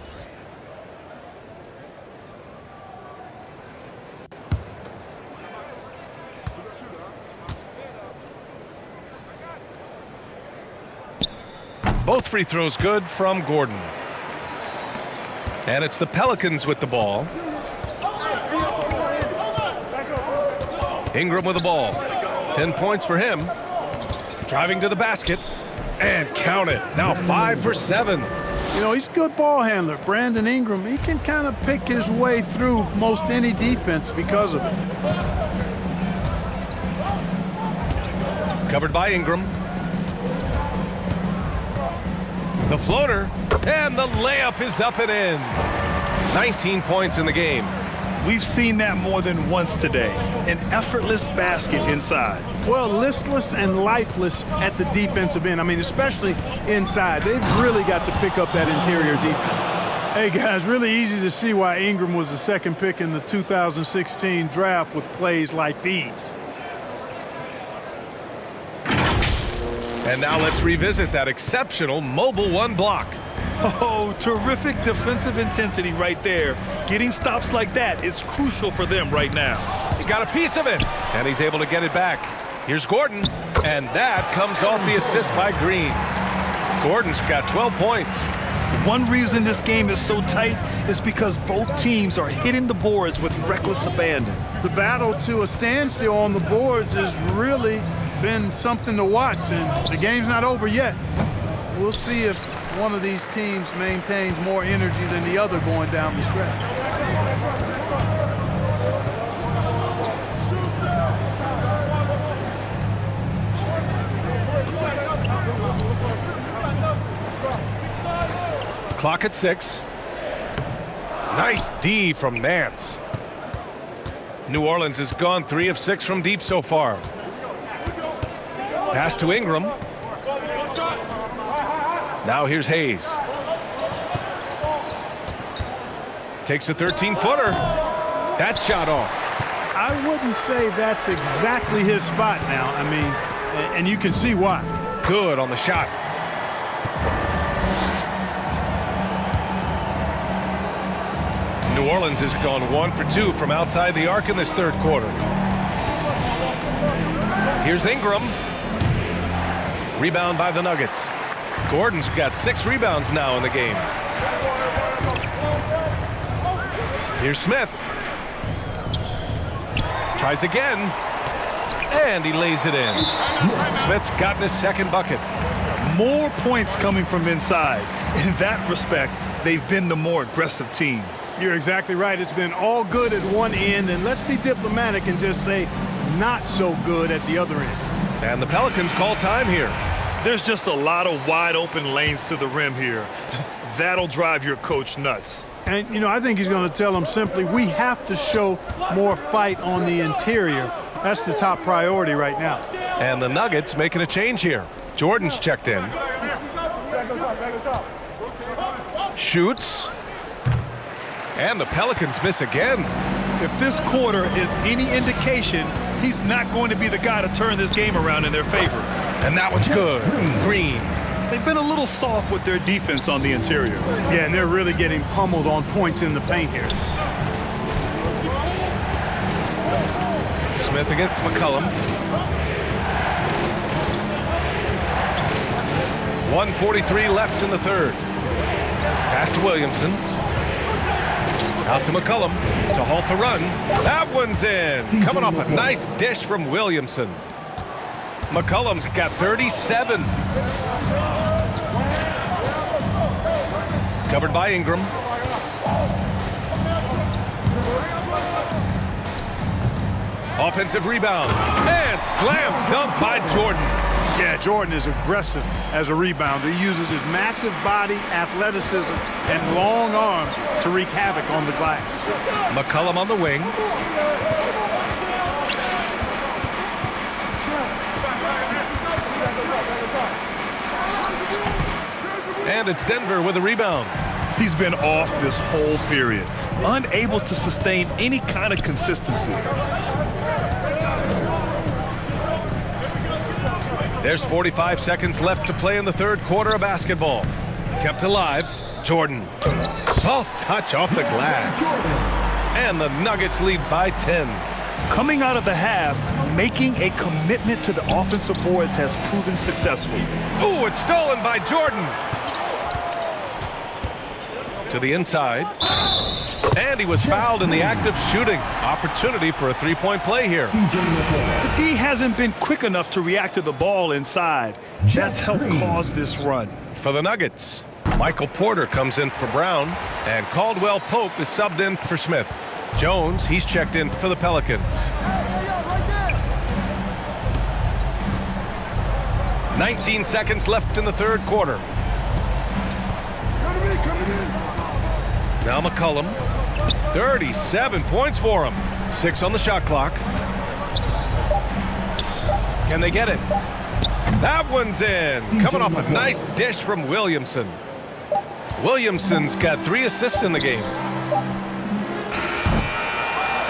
Both free throws good from Gordon. And it's the Pelicans with the ball. Ingram with the ball. 10 points for him. Driving to the basket. And count it. Now 5 for 7. You know, he's a good ball handler. Brandon Ingram, he can kind of pick his way through most any defense because of it. Covered by Ingram. The floater, and the layup is up and in. 19 points in the game. We've seen that more than once today. An effortless basket inside. Well, listless and lifeless at the defensive end. I mean, especially inside. They've really got to pick up that interior defense. Hey, guys, really easy to see why Ingram was the second pick in the 2016 draft with plays like these. And now let's revisit that exceptional mobile one block. Oh, terrific defensive intensity right there. Getting stops like that is crucial for them right now. He got a piece of it, and he's able to get it back. Here's Gordon, and that comes off the assist by Green. Gordon's got 12 points. One reason this game is so tight is because both teams are hitting the boards with reckless abandon. The battle to a standstill on the boards has really been something to watch, and the game's not over yet. We'll see if one of these teams maintains more energy than the other going down the stretch. Clock at 6. Nice D from Nance. New Orleans has gone 3 of 6 from deep so far. Pass to Ingram. Now here's Hayes. Takes a 13-footer. That shot off. I wouldn't say that's exactly his spot now. I mean, and you can see why. Good on the shot. New Orleans has gone 1 for 2 from outside the arc in this third quarter. Here's Ingram. Rebound by the Nuggets. Gordon's got 6 rebounds now in the game. Here's Smith. Tries again. And he lays it in. Smith's gotten his second bucket. More points coming from inside. In that respect, they've been the more aggressive team. You're exactly right. It's been all good at one end, and let's be diplomatic and just say not so good at the other end. And the Pelicans call time here. There's just a lot of wide open lanes to the rim here. That'll drive your coach nuts. And, you know, I think he's going to tell them simply, we have to show more fight on the interior. That's the top priority right now. And the Nuggets making a change here. Jordan's checked in. Shoots. And the Pelicans miss again. If this quarter is any indication, he's not going to be the guy to turn this game around in their favor. And that one's good. Green. They've been a little soft with their defense on the interior. Yeah, and they're really getting pummeled on points in the paint here. Smith against McCollum. 1:43 left in the third. Pass to Williamson. Out to McCollum to halt the run. That one's in. Coming off a nice dish from Williamson. McCollum's got 37. Covered by Ingram. Offensive rebound. And slam dunk by Jordan. Yeah, Jordan is aggressive as a rebounder. He uses his massive body, athleticism, and long arms to wreak havoc on the glass. McCollum on the wing. And it's Denver with a rebound. He's been off this whole period, unable to sustain any kind of consistency. There's 45 seconds left to play in the third quarter of basketball. Kept alive, Jordan. Soft touch off the glass. And the Nuggets lead by 10. Coming out of the half, making a commitment to the offensive boards has proven successful. Ooh, it's stolen by Jordan. To the inside. And he was fouled in the act of shooting. Opportunity for a three-point play here. The D hasn't been quick enough to react to the ball inside. That's helped cause this run. For the Nuggets, Michael Porter comes in for Brown, and Caldwell Pope is subbed in for Smith. Jones, he's checked in for the Pelicans. 19 seconds left in the third quarter. Now McCollum, 37 points for him. 6 on the shot clock. Can they get it? That one's in. Coming off a nice dish from 윌리엄슨. Williamson's got 3 assists in the game.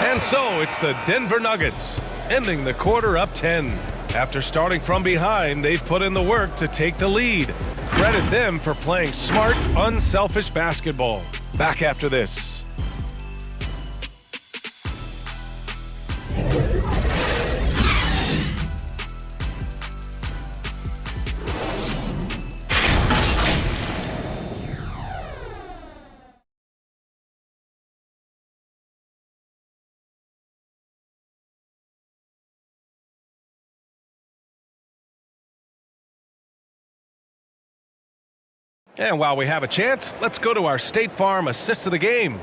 And so it's the Denver Nuggets, ending the quarter up 10. After starting from behind, they've put in the work to take the lead. Credit them for playing smart, unselfish basketball. Back after this. And while we have a chance, let's go to our State Farm assist of the game.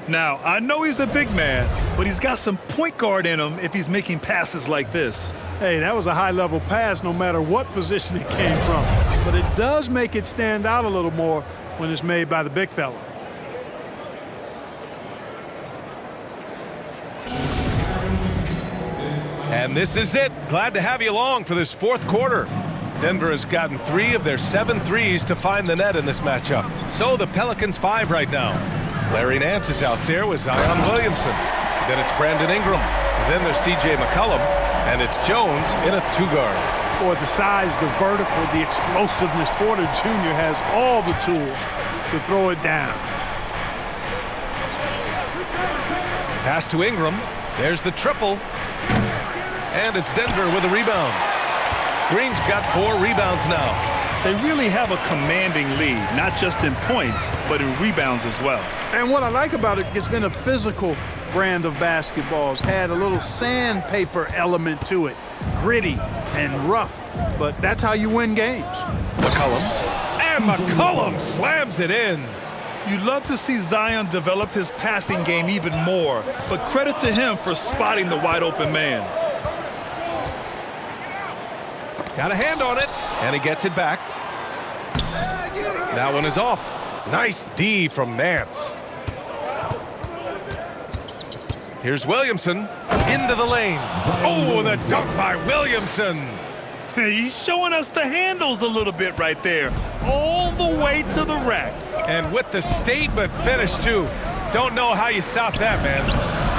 Now, I know he's a big man, but he's got some point guard in him if he's making passes like this. Hey, that was a high-level pass no matter what position it came from. But it does make it stand out a little more when it's made by the big fella. And this is it. Glad to have you along for this fourth quarter. Denver has gotten 3 of their 7 threes to find the net in this matchup. So the Pelicans 5 right now. Larry Nance is out there with Zion Williamson. Then it's Brandon Ingram. Then there's CJMccolum. And it's Jones in a 2-guard. Boy, the size, the vertical, the explosiveness. Porter Jr. has all the tools to throw it down. Pass to Ingram. There's the triple. And it's Denver with a rebound. Green's got 4 rebounds now. They really have a commanding lead, not just in points, but in rebounds as well. And what I like about it, it's been a physical brand of basketball. It's had a little sandpaper element to it, gritty and rough, but that's how you win games. McCollum. And McCollum slams it in. You'd love to see Zion develop his passing game even more, but credit to him for spotting the wide open man. Got a hand on it, and he gets it back. That one is off. Nice D from Nance. Here's Williamson into the lane. Oh, the dunk by Williamson. He's showing us the handles a little bit right there, all the way to the rack. And with the statement finish, too. Don't know how you stop that, man.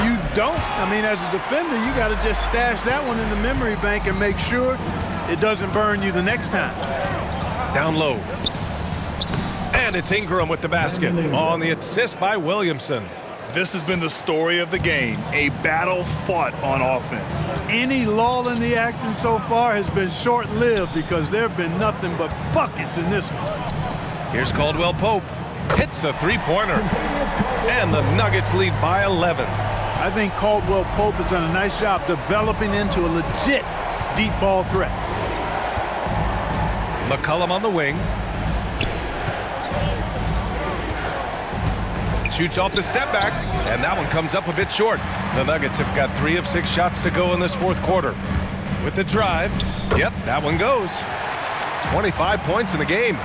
You don't. I mean, as a defender, you got to just stash that one in the memory bank and make sure it doesn't burn you the next time. Down low. And it's Ingram with the basket on the assist by Williamson. This has been the story of the game, a battle fought on offense. Any lull in the action so far has been short-lived because there have been nothing but buckets in this one. Here's Caldwell Pope. Hits a three-pointer. And the Nuggets lead by 11. I think Caldwell Pope has done a nice job developing into a legit deep ball threat. McCollum on the wing. Shoots off the step back, and that one comes up a bit short. The Nuggets have got 3 of 6 shots to go in this fourth quarter. With the drive, yep, that one goes. 25 points in the game.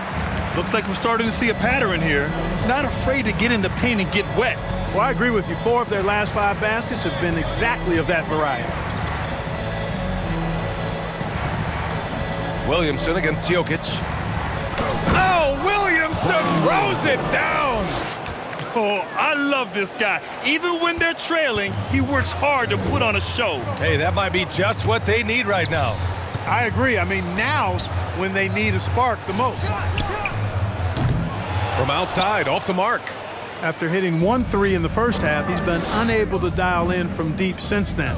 Looks like we're starting to see a pattern here. Not afraid to get in the paint and get wet. Well, I agree with you. 4 of their last 5 baskets have been exactly of that variety. Williamson against Jokic. Oh, Williamson throws it down. Oh, I love this guy. Even when they're trailing, he works hard to put on a show. Hey, that might be just what they need right now. I agree. I mean, now's when they need a spark the most. From outside, off the mark. After hitting 1 3 in the first half, he's been unable to dial in from deep since then.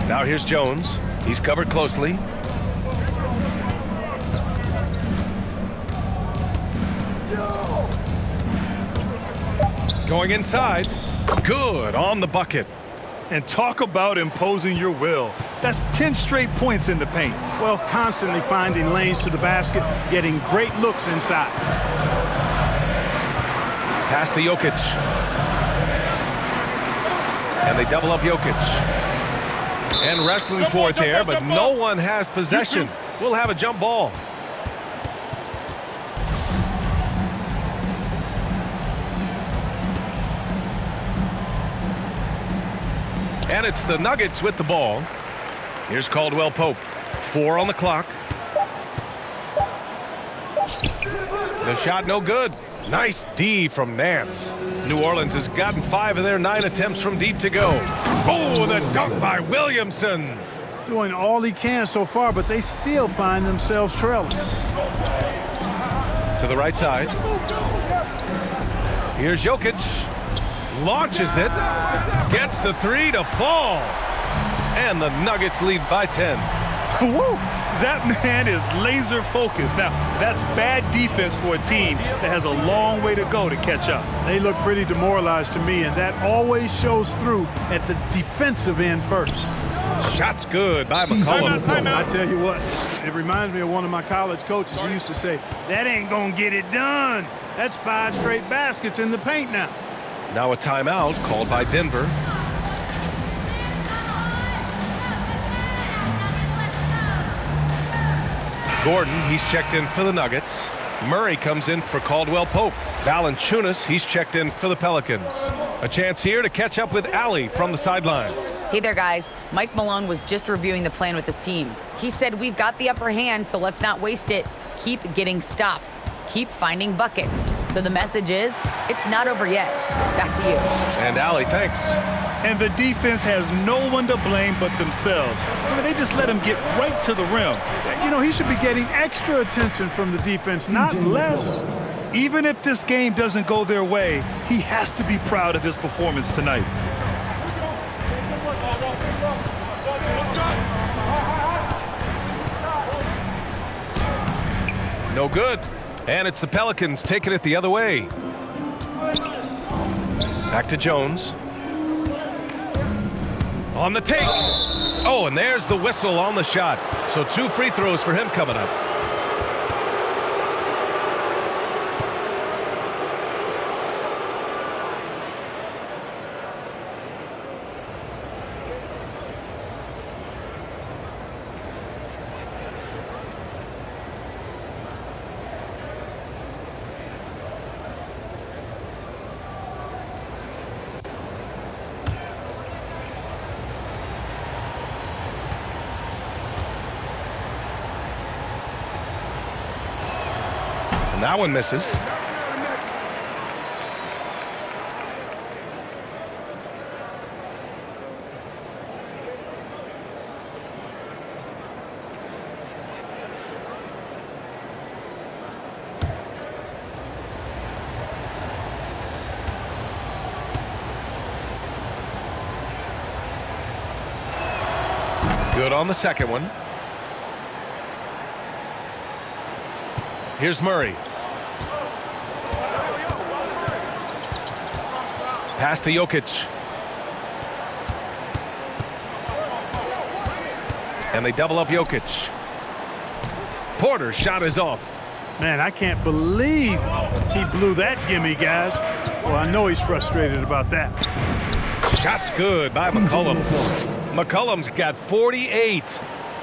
Now here's Jones. He's covered closely. Going inside. Good on the bucket. And talk about imposing your will. That's 10 straight points in the paint. Well, constantly finding lanes to the basket, getting great looks inside. Pass to Jokic. And they double up Jokic. And wrestling for it there, but no one has possession. We'll have a jump ball. And it's the Nuggets with the ball. Here's Caldwell Pope. 4 on the clock. The shot no good. Nice D from Nance. New Orleans has gotten 5 of their 9 attempts from deep to go. Oh, the dunk by Williamson. Doing all he can so far, but they still find themselves trailing. To the right side. Here's Jokic. Launches it. Gets the 3 to fall. And the Nuggets lead by 10. Woo! That man is laser focused. Now, that's bad defense for a team that has a long way to go to catch up. They look pretty demoralized to me, and that always shows through at the defensive end first. Shot's good by McCollum. I tell you what, it reminds me of one of my college coaches who used to say, that ain't gonna get it done. That's 5 straight baskets in the paint now. Now a timeout called by Denver. Gordon, he's checked in for the Nuggets. Murray comes in for Caldwell Pope. Valanciunas, he's checked in for the Pelicans. A chance here to catch up with Allie from the sideline. Hey there, guys. Mike Malone was just reviewing the plan with his team. He said, we've got the upper hand, so let's not waste it. Keep getting stops. Keep finding buckets. So the message is, it's not over yet. Back to you. And Allie, thanks. And the defense has no one to blame but themselves. I mean, they just let him get right to the rim. You know, he should be getting extra attention from the defense, not less. Even if this game doesn't go their way, he has to be proud of his performance tonight. No good. And it's the Pelicans taking it the other way. Back to Jones. On the take. Oh, and there's the whistle on the shot. So 2 free throws for him coming up. That one misses. Good on the second one. Here's Murray. Pass to Jokic. And they double up Jokic. Porter's shot is off. Man, I can't believe he blew that gimme, guys. Well, I know he's frustrated about that. Shot's good by McCollum. McCollum's got 48.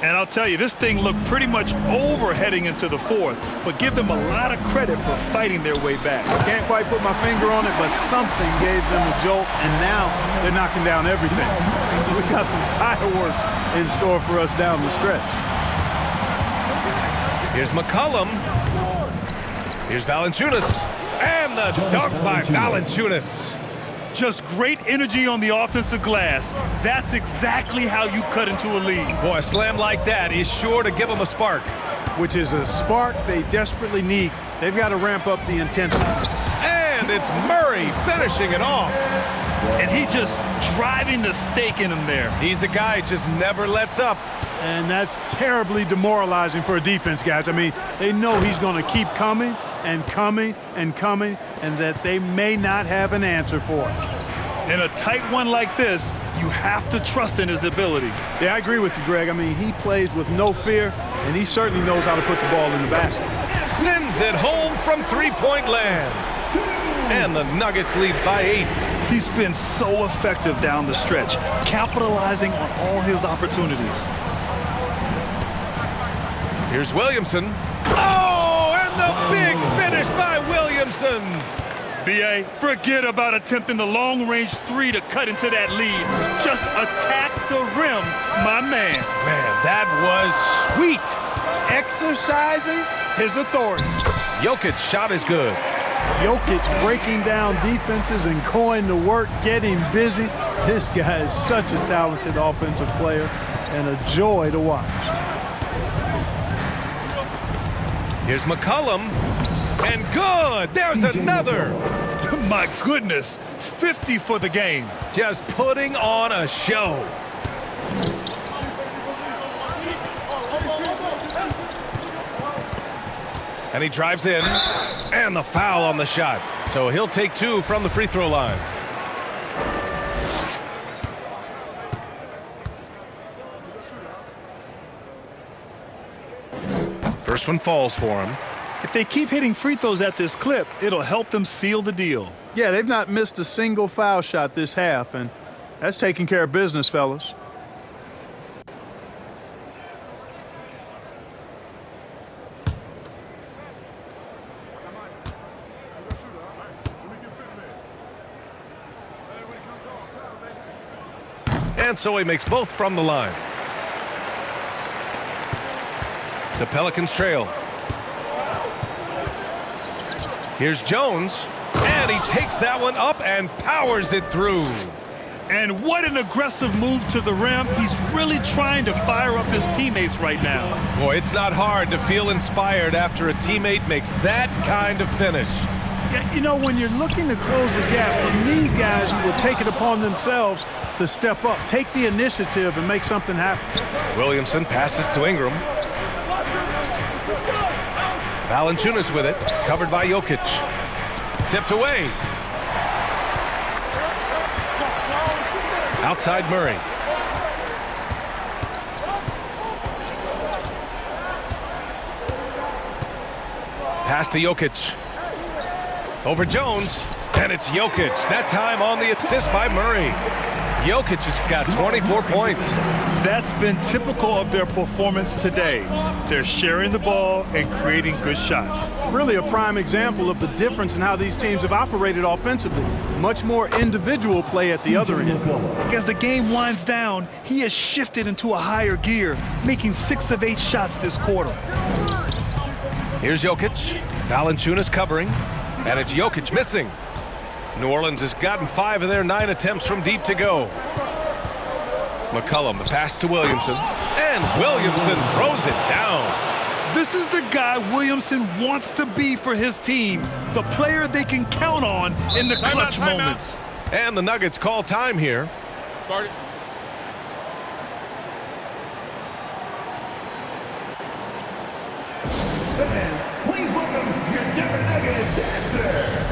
And I'll tell you, this thing looked pretty much over heading into the fourth, but give them a lot of credit for fighting their way back. I can't quite put my finger on it, but something gave them a jolt, and now they're knocking down everything. We got some fireworks in store for us down the stretch. Here's McCollum. Here's Valanciunas. And the dunk by Valanciunas. Just great energy on the offensive glass. That's exactly how you cut into a lead. Boy, a slam like that is sure to give them a spark. Which is a spark they desperately need. They've got to ramp up the intensity. And it's Murray finishing it off. And he just driving the stake in him there. He's a guy who just never lets up. And that's terribly demoralizing for a defense, guys. I mean, they know he's going to keep coming and coming and coming, and that they may not have an answer for it. In a tight one like this, you have to trust in his ability. Yeah, I agree with you, Greg. I mean, he plays with no fear, and he certainly knows how to put the ball in the basket. Sends it home from three-point land. And the Nuggets lead by 8. He's been so effective down the stretch, capitalizing on all his opportunities. Here's Williamson. Oh, and the big finish by Williamson. B.A., forget about attempting the long-range 3 to cut into that lead. Just attack the rim, my man. Man, that was sweet. Exercising his authority. Jokic's shot is good. Jokic breaking down defenses and going to work, getting busy. This guy is such a talented offensive player and a joy to watch. Here's McCollum. And good. There's another. My goodness, 50 for the game. Just putting on a show. And he drives in, and the foul on the shot. So he'll take 2 from the free throw line. First one falls for him. If they keep hitting free throws at this clip, it'll help them seal the deal. Yeah, they've not missed a single foul shot this half, and that's taking care of business, fellas. And so he makes both from the line. The Pelicans trail. Here's Jones, and he takes that one up and powers it through. And what an aggressive move to the rim. He's really trying to fire up his teammates right now. Boy, it's not hard to feel inspired after a teammate makes that kind of finish. Yeah, you know, when you're looking to close the gap, you need guys who will take it upon themselves to step up, take the initiative, and make something happen. Williamson passes to Ingram. Valanciunas with it, covered by Jokic. Tipped away. Outside Murray. Pass to Jokic. Over Jones, and it's Jokic. That time on the assist by Murray. Jokic has got 24 points. That's been typical of their performance today. They're sharing the ball and creating good shots. Really a prime example of the difference in how these teams have operated offensively. Much more individual play at the other end. As the game winds down, he has shifted into a higher gear, making 6 of 8 shots this quarter. Here's Jokic. Valanciunas covering, and it's Jokic missing. New Orleans has gotten 5 of their 9 attempts from deep to go. McCollum, the pass to Williamson, and Williamson throws it down. This is the guy Williamson wants to be for his team, the player they can count on in the clutch moments. And the Nuggets call time here. Start it. Fans, please welcome your Denver Nuggets dancer.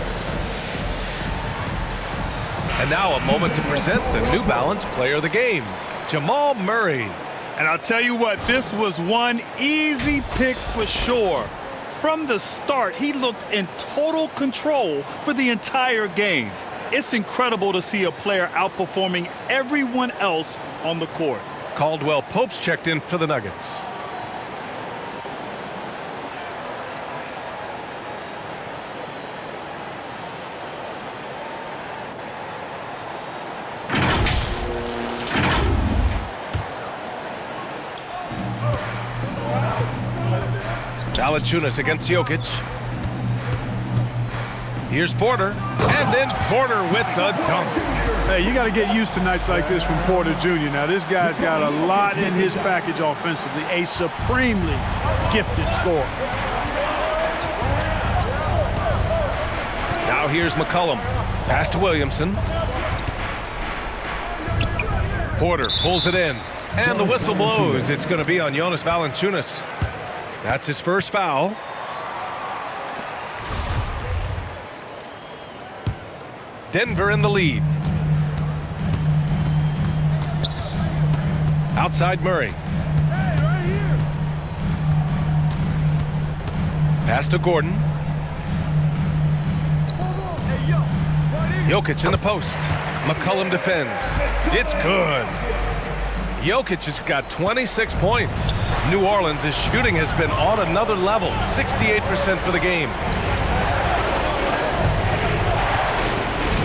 And now a moment to present the New Balance Player of the Game, Jamal Murray. And I'll tell you what, this was one easy pick for sure. From the start, he looked in total control for the entire game. It's incredible to see a player outperforming everyone else on the court. Caldwell Pope's checked in for the Nuggets. Valanciunas against Jokic. Here's Porter, and then Porter with the dunk. Hey, you got to get used to nights like this from Porter Jr. Now, this guy's got a lot in his package offensively, a supremely gifted scorer. Now here's McCollum. Pass to Williamson. Porter pulls it in, and the whistle blows. It's going to be on Jonas Valanciunas. That's his first foul. Denver in the lead. Outside Murray. Pass to Gordon. Jokic in the post. McCollum defends. It's good. Jokic has got 26 points. New Orleans' shooting has been on another level. 68% for the game.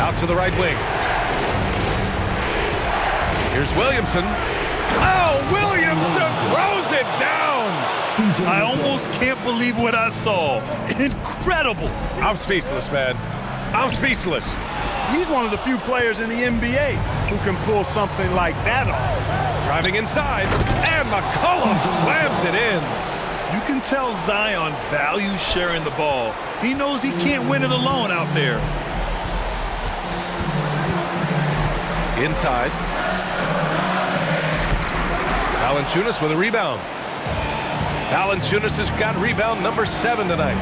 Out to the right wing. Here's Williamson. Oh, Williamson throws it down. I almost can't believe what I saw. Incredible. I'm speechless, man. I'm speechless. He's one of the few players in the NBA who can pull something like that off. Driving inside, and McCollum slams it in. You can tell Zion values sharing the ball. He knows he can't win it alone out there. Inside. Valanciunas with a rebound. Valanciunas has got rebound number 7 tonight.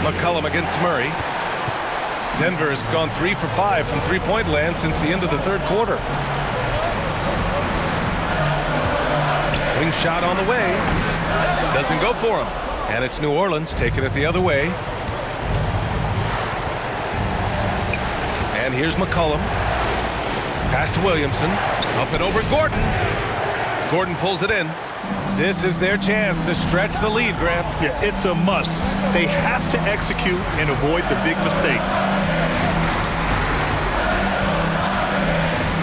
McCollum against Murray. Denver has gone 3 for 5 from three-point land since the end of the third quarter. Wing shot on the way. Doesn't go for him. And it's New Orleans taking it the other way. And here's McCollum. Pass to Williamson. Up and over Gordon. Gordon pulls it in. This is their chance to stretch the lead, Grant. Yeah, it's a must. They have to execute and avoid the big mistake.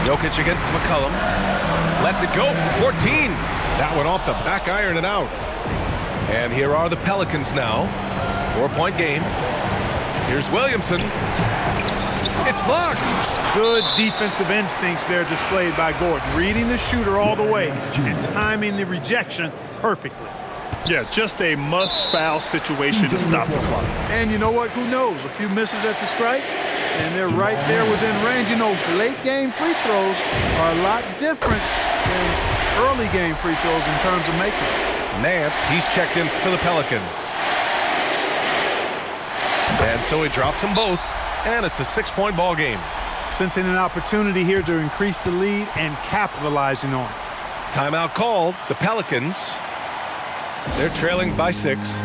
Jokic against McCollum. Lets it go for 14. That one off the back iron and out. And here are the Pelicans now. 4-point game. Here's Williamson. It's blocked. Good defensive instincts there displayed by Gordon, reading the shooter all the way and timing the rejection perfectly. Yeah, just a must-foul situation to stop the clock. And you know what? Who knows? A few misses at the strike, and they're right there within range. You know, late-game free throws are a lot different than early-game free throws in terms of making them. Nance, he's checked in for the Pelicans. And so he drops them both, and it's a 6-point ball game. Sensing an opportunity here to increase the lead and capitalizing on it. Timeout called. The Pelicans, they're trailing by 6.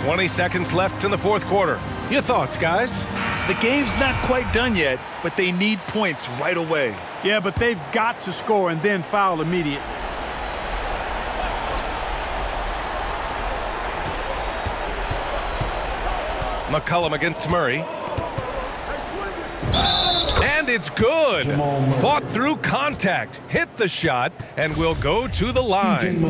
20 seconds left in the fourth quarter. Your thoughts, guys? The game's not quite done yet, but they need points right away. Yeah, but they've got to score and then foul immediately. McCollum against Murray. And it's good. Fought through contact, hit the shot, and will go to the line.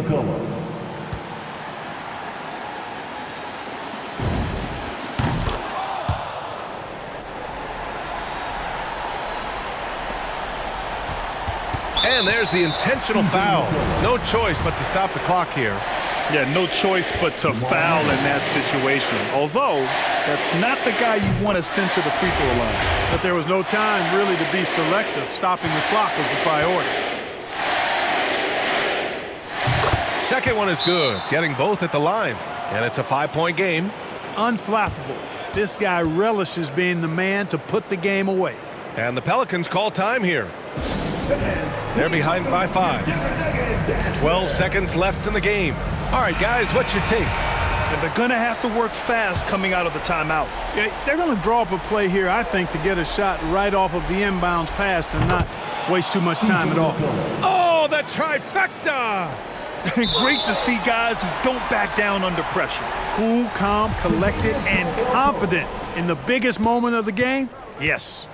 And there's the intentional foul. No choice but to stop the clock here. Yeah, no choice but to foul in that situation. Although, that's not the guy you want to send to the free throw line. But there was no time really to be selective. Stopping the clock was the priority. Second one is good, getting both at the line. And it's a 5-point game. Unflappable. This guy relishes being the man to put the game away. And the Pelicans call time here. They're behind by 5. 12 seconds left in the game. All right, guys, what's your take? And they're going to have to work fast coming out of the timeout. Yeah, they're going to draw up a play here, I think, to get a shot right off of the inbounds pass and not waste too much time at all. Oh, the trifecta! Great to see guys who don't back down under pressure. Cool, calm, collected, and confident in the biggest moment of the game? Yes.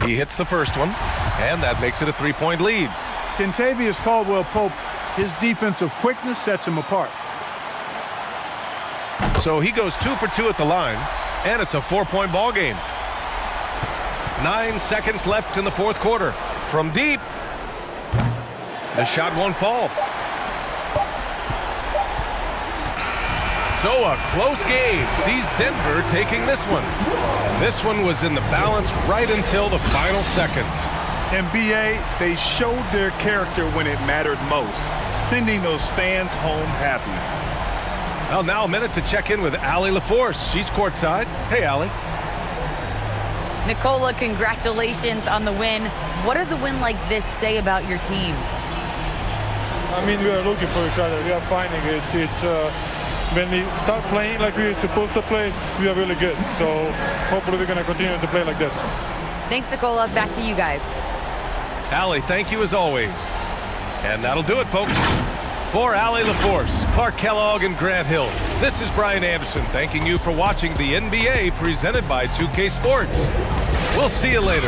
He hits the first one, and that makes it a 3-point lead. Kentavious Caldwell-Pope, his defensive quickness sets him apart. So he goes 2 for 2 at the line, and it's a 4-point ball game. 9 seconds left in the fourth quarter. From deep, the shot won't fall. So a close game sees Denver taking this one. This one was in the balance right until the final seconds. NBA, they showed their character when it mattered most, sending those fans home happy. Well, now a minute to check in with Allie LaForce. She's courtside. Hey, Allie. Nicola, congratulations on the win. What does a win like this say about your team? I mean, we are looking for each other. We are finding it. When we start playing like we're supposed to play, we are really good. So hopefully we're going to continue to play like this. Thanks, Nicola. Back to you guys. Allie, thank you as always. And that'll do it, folks. For Allie LaForce, Clark Kellogg, and Grant Hill, this is Brian Anderson thanking you for watching the NBA presented by 2K Sports. We'll see you later.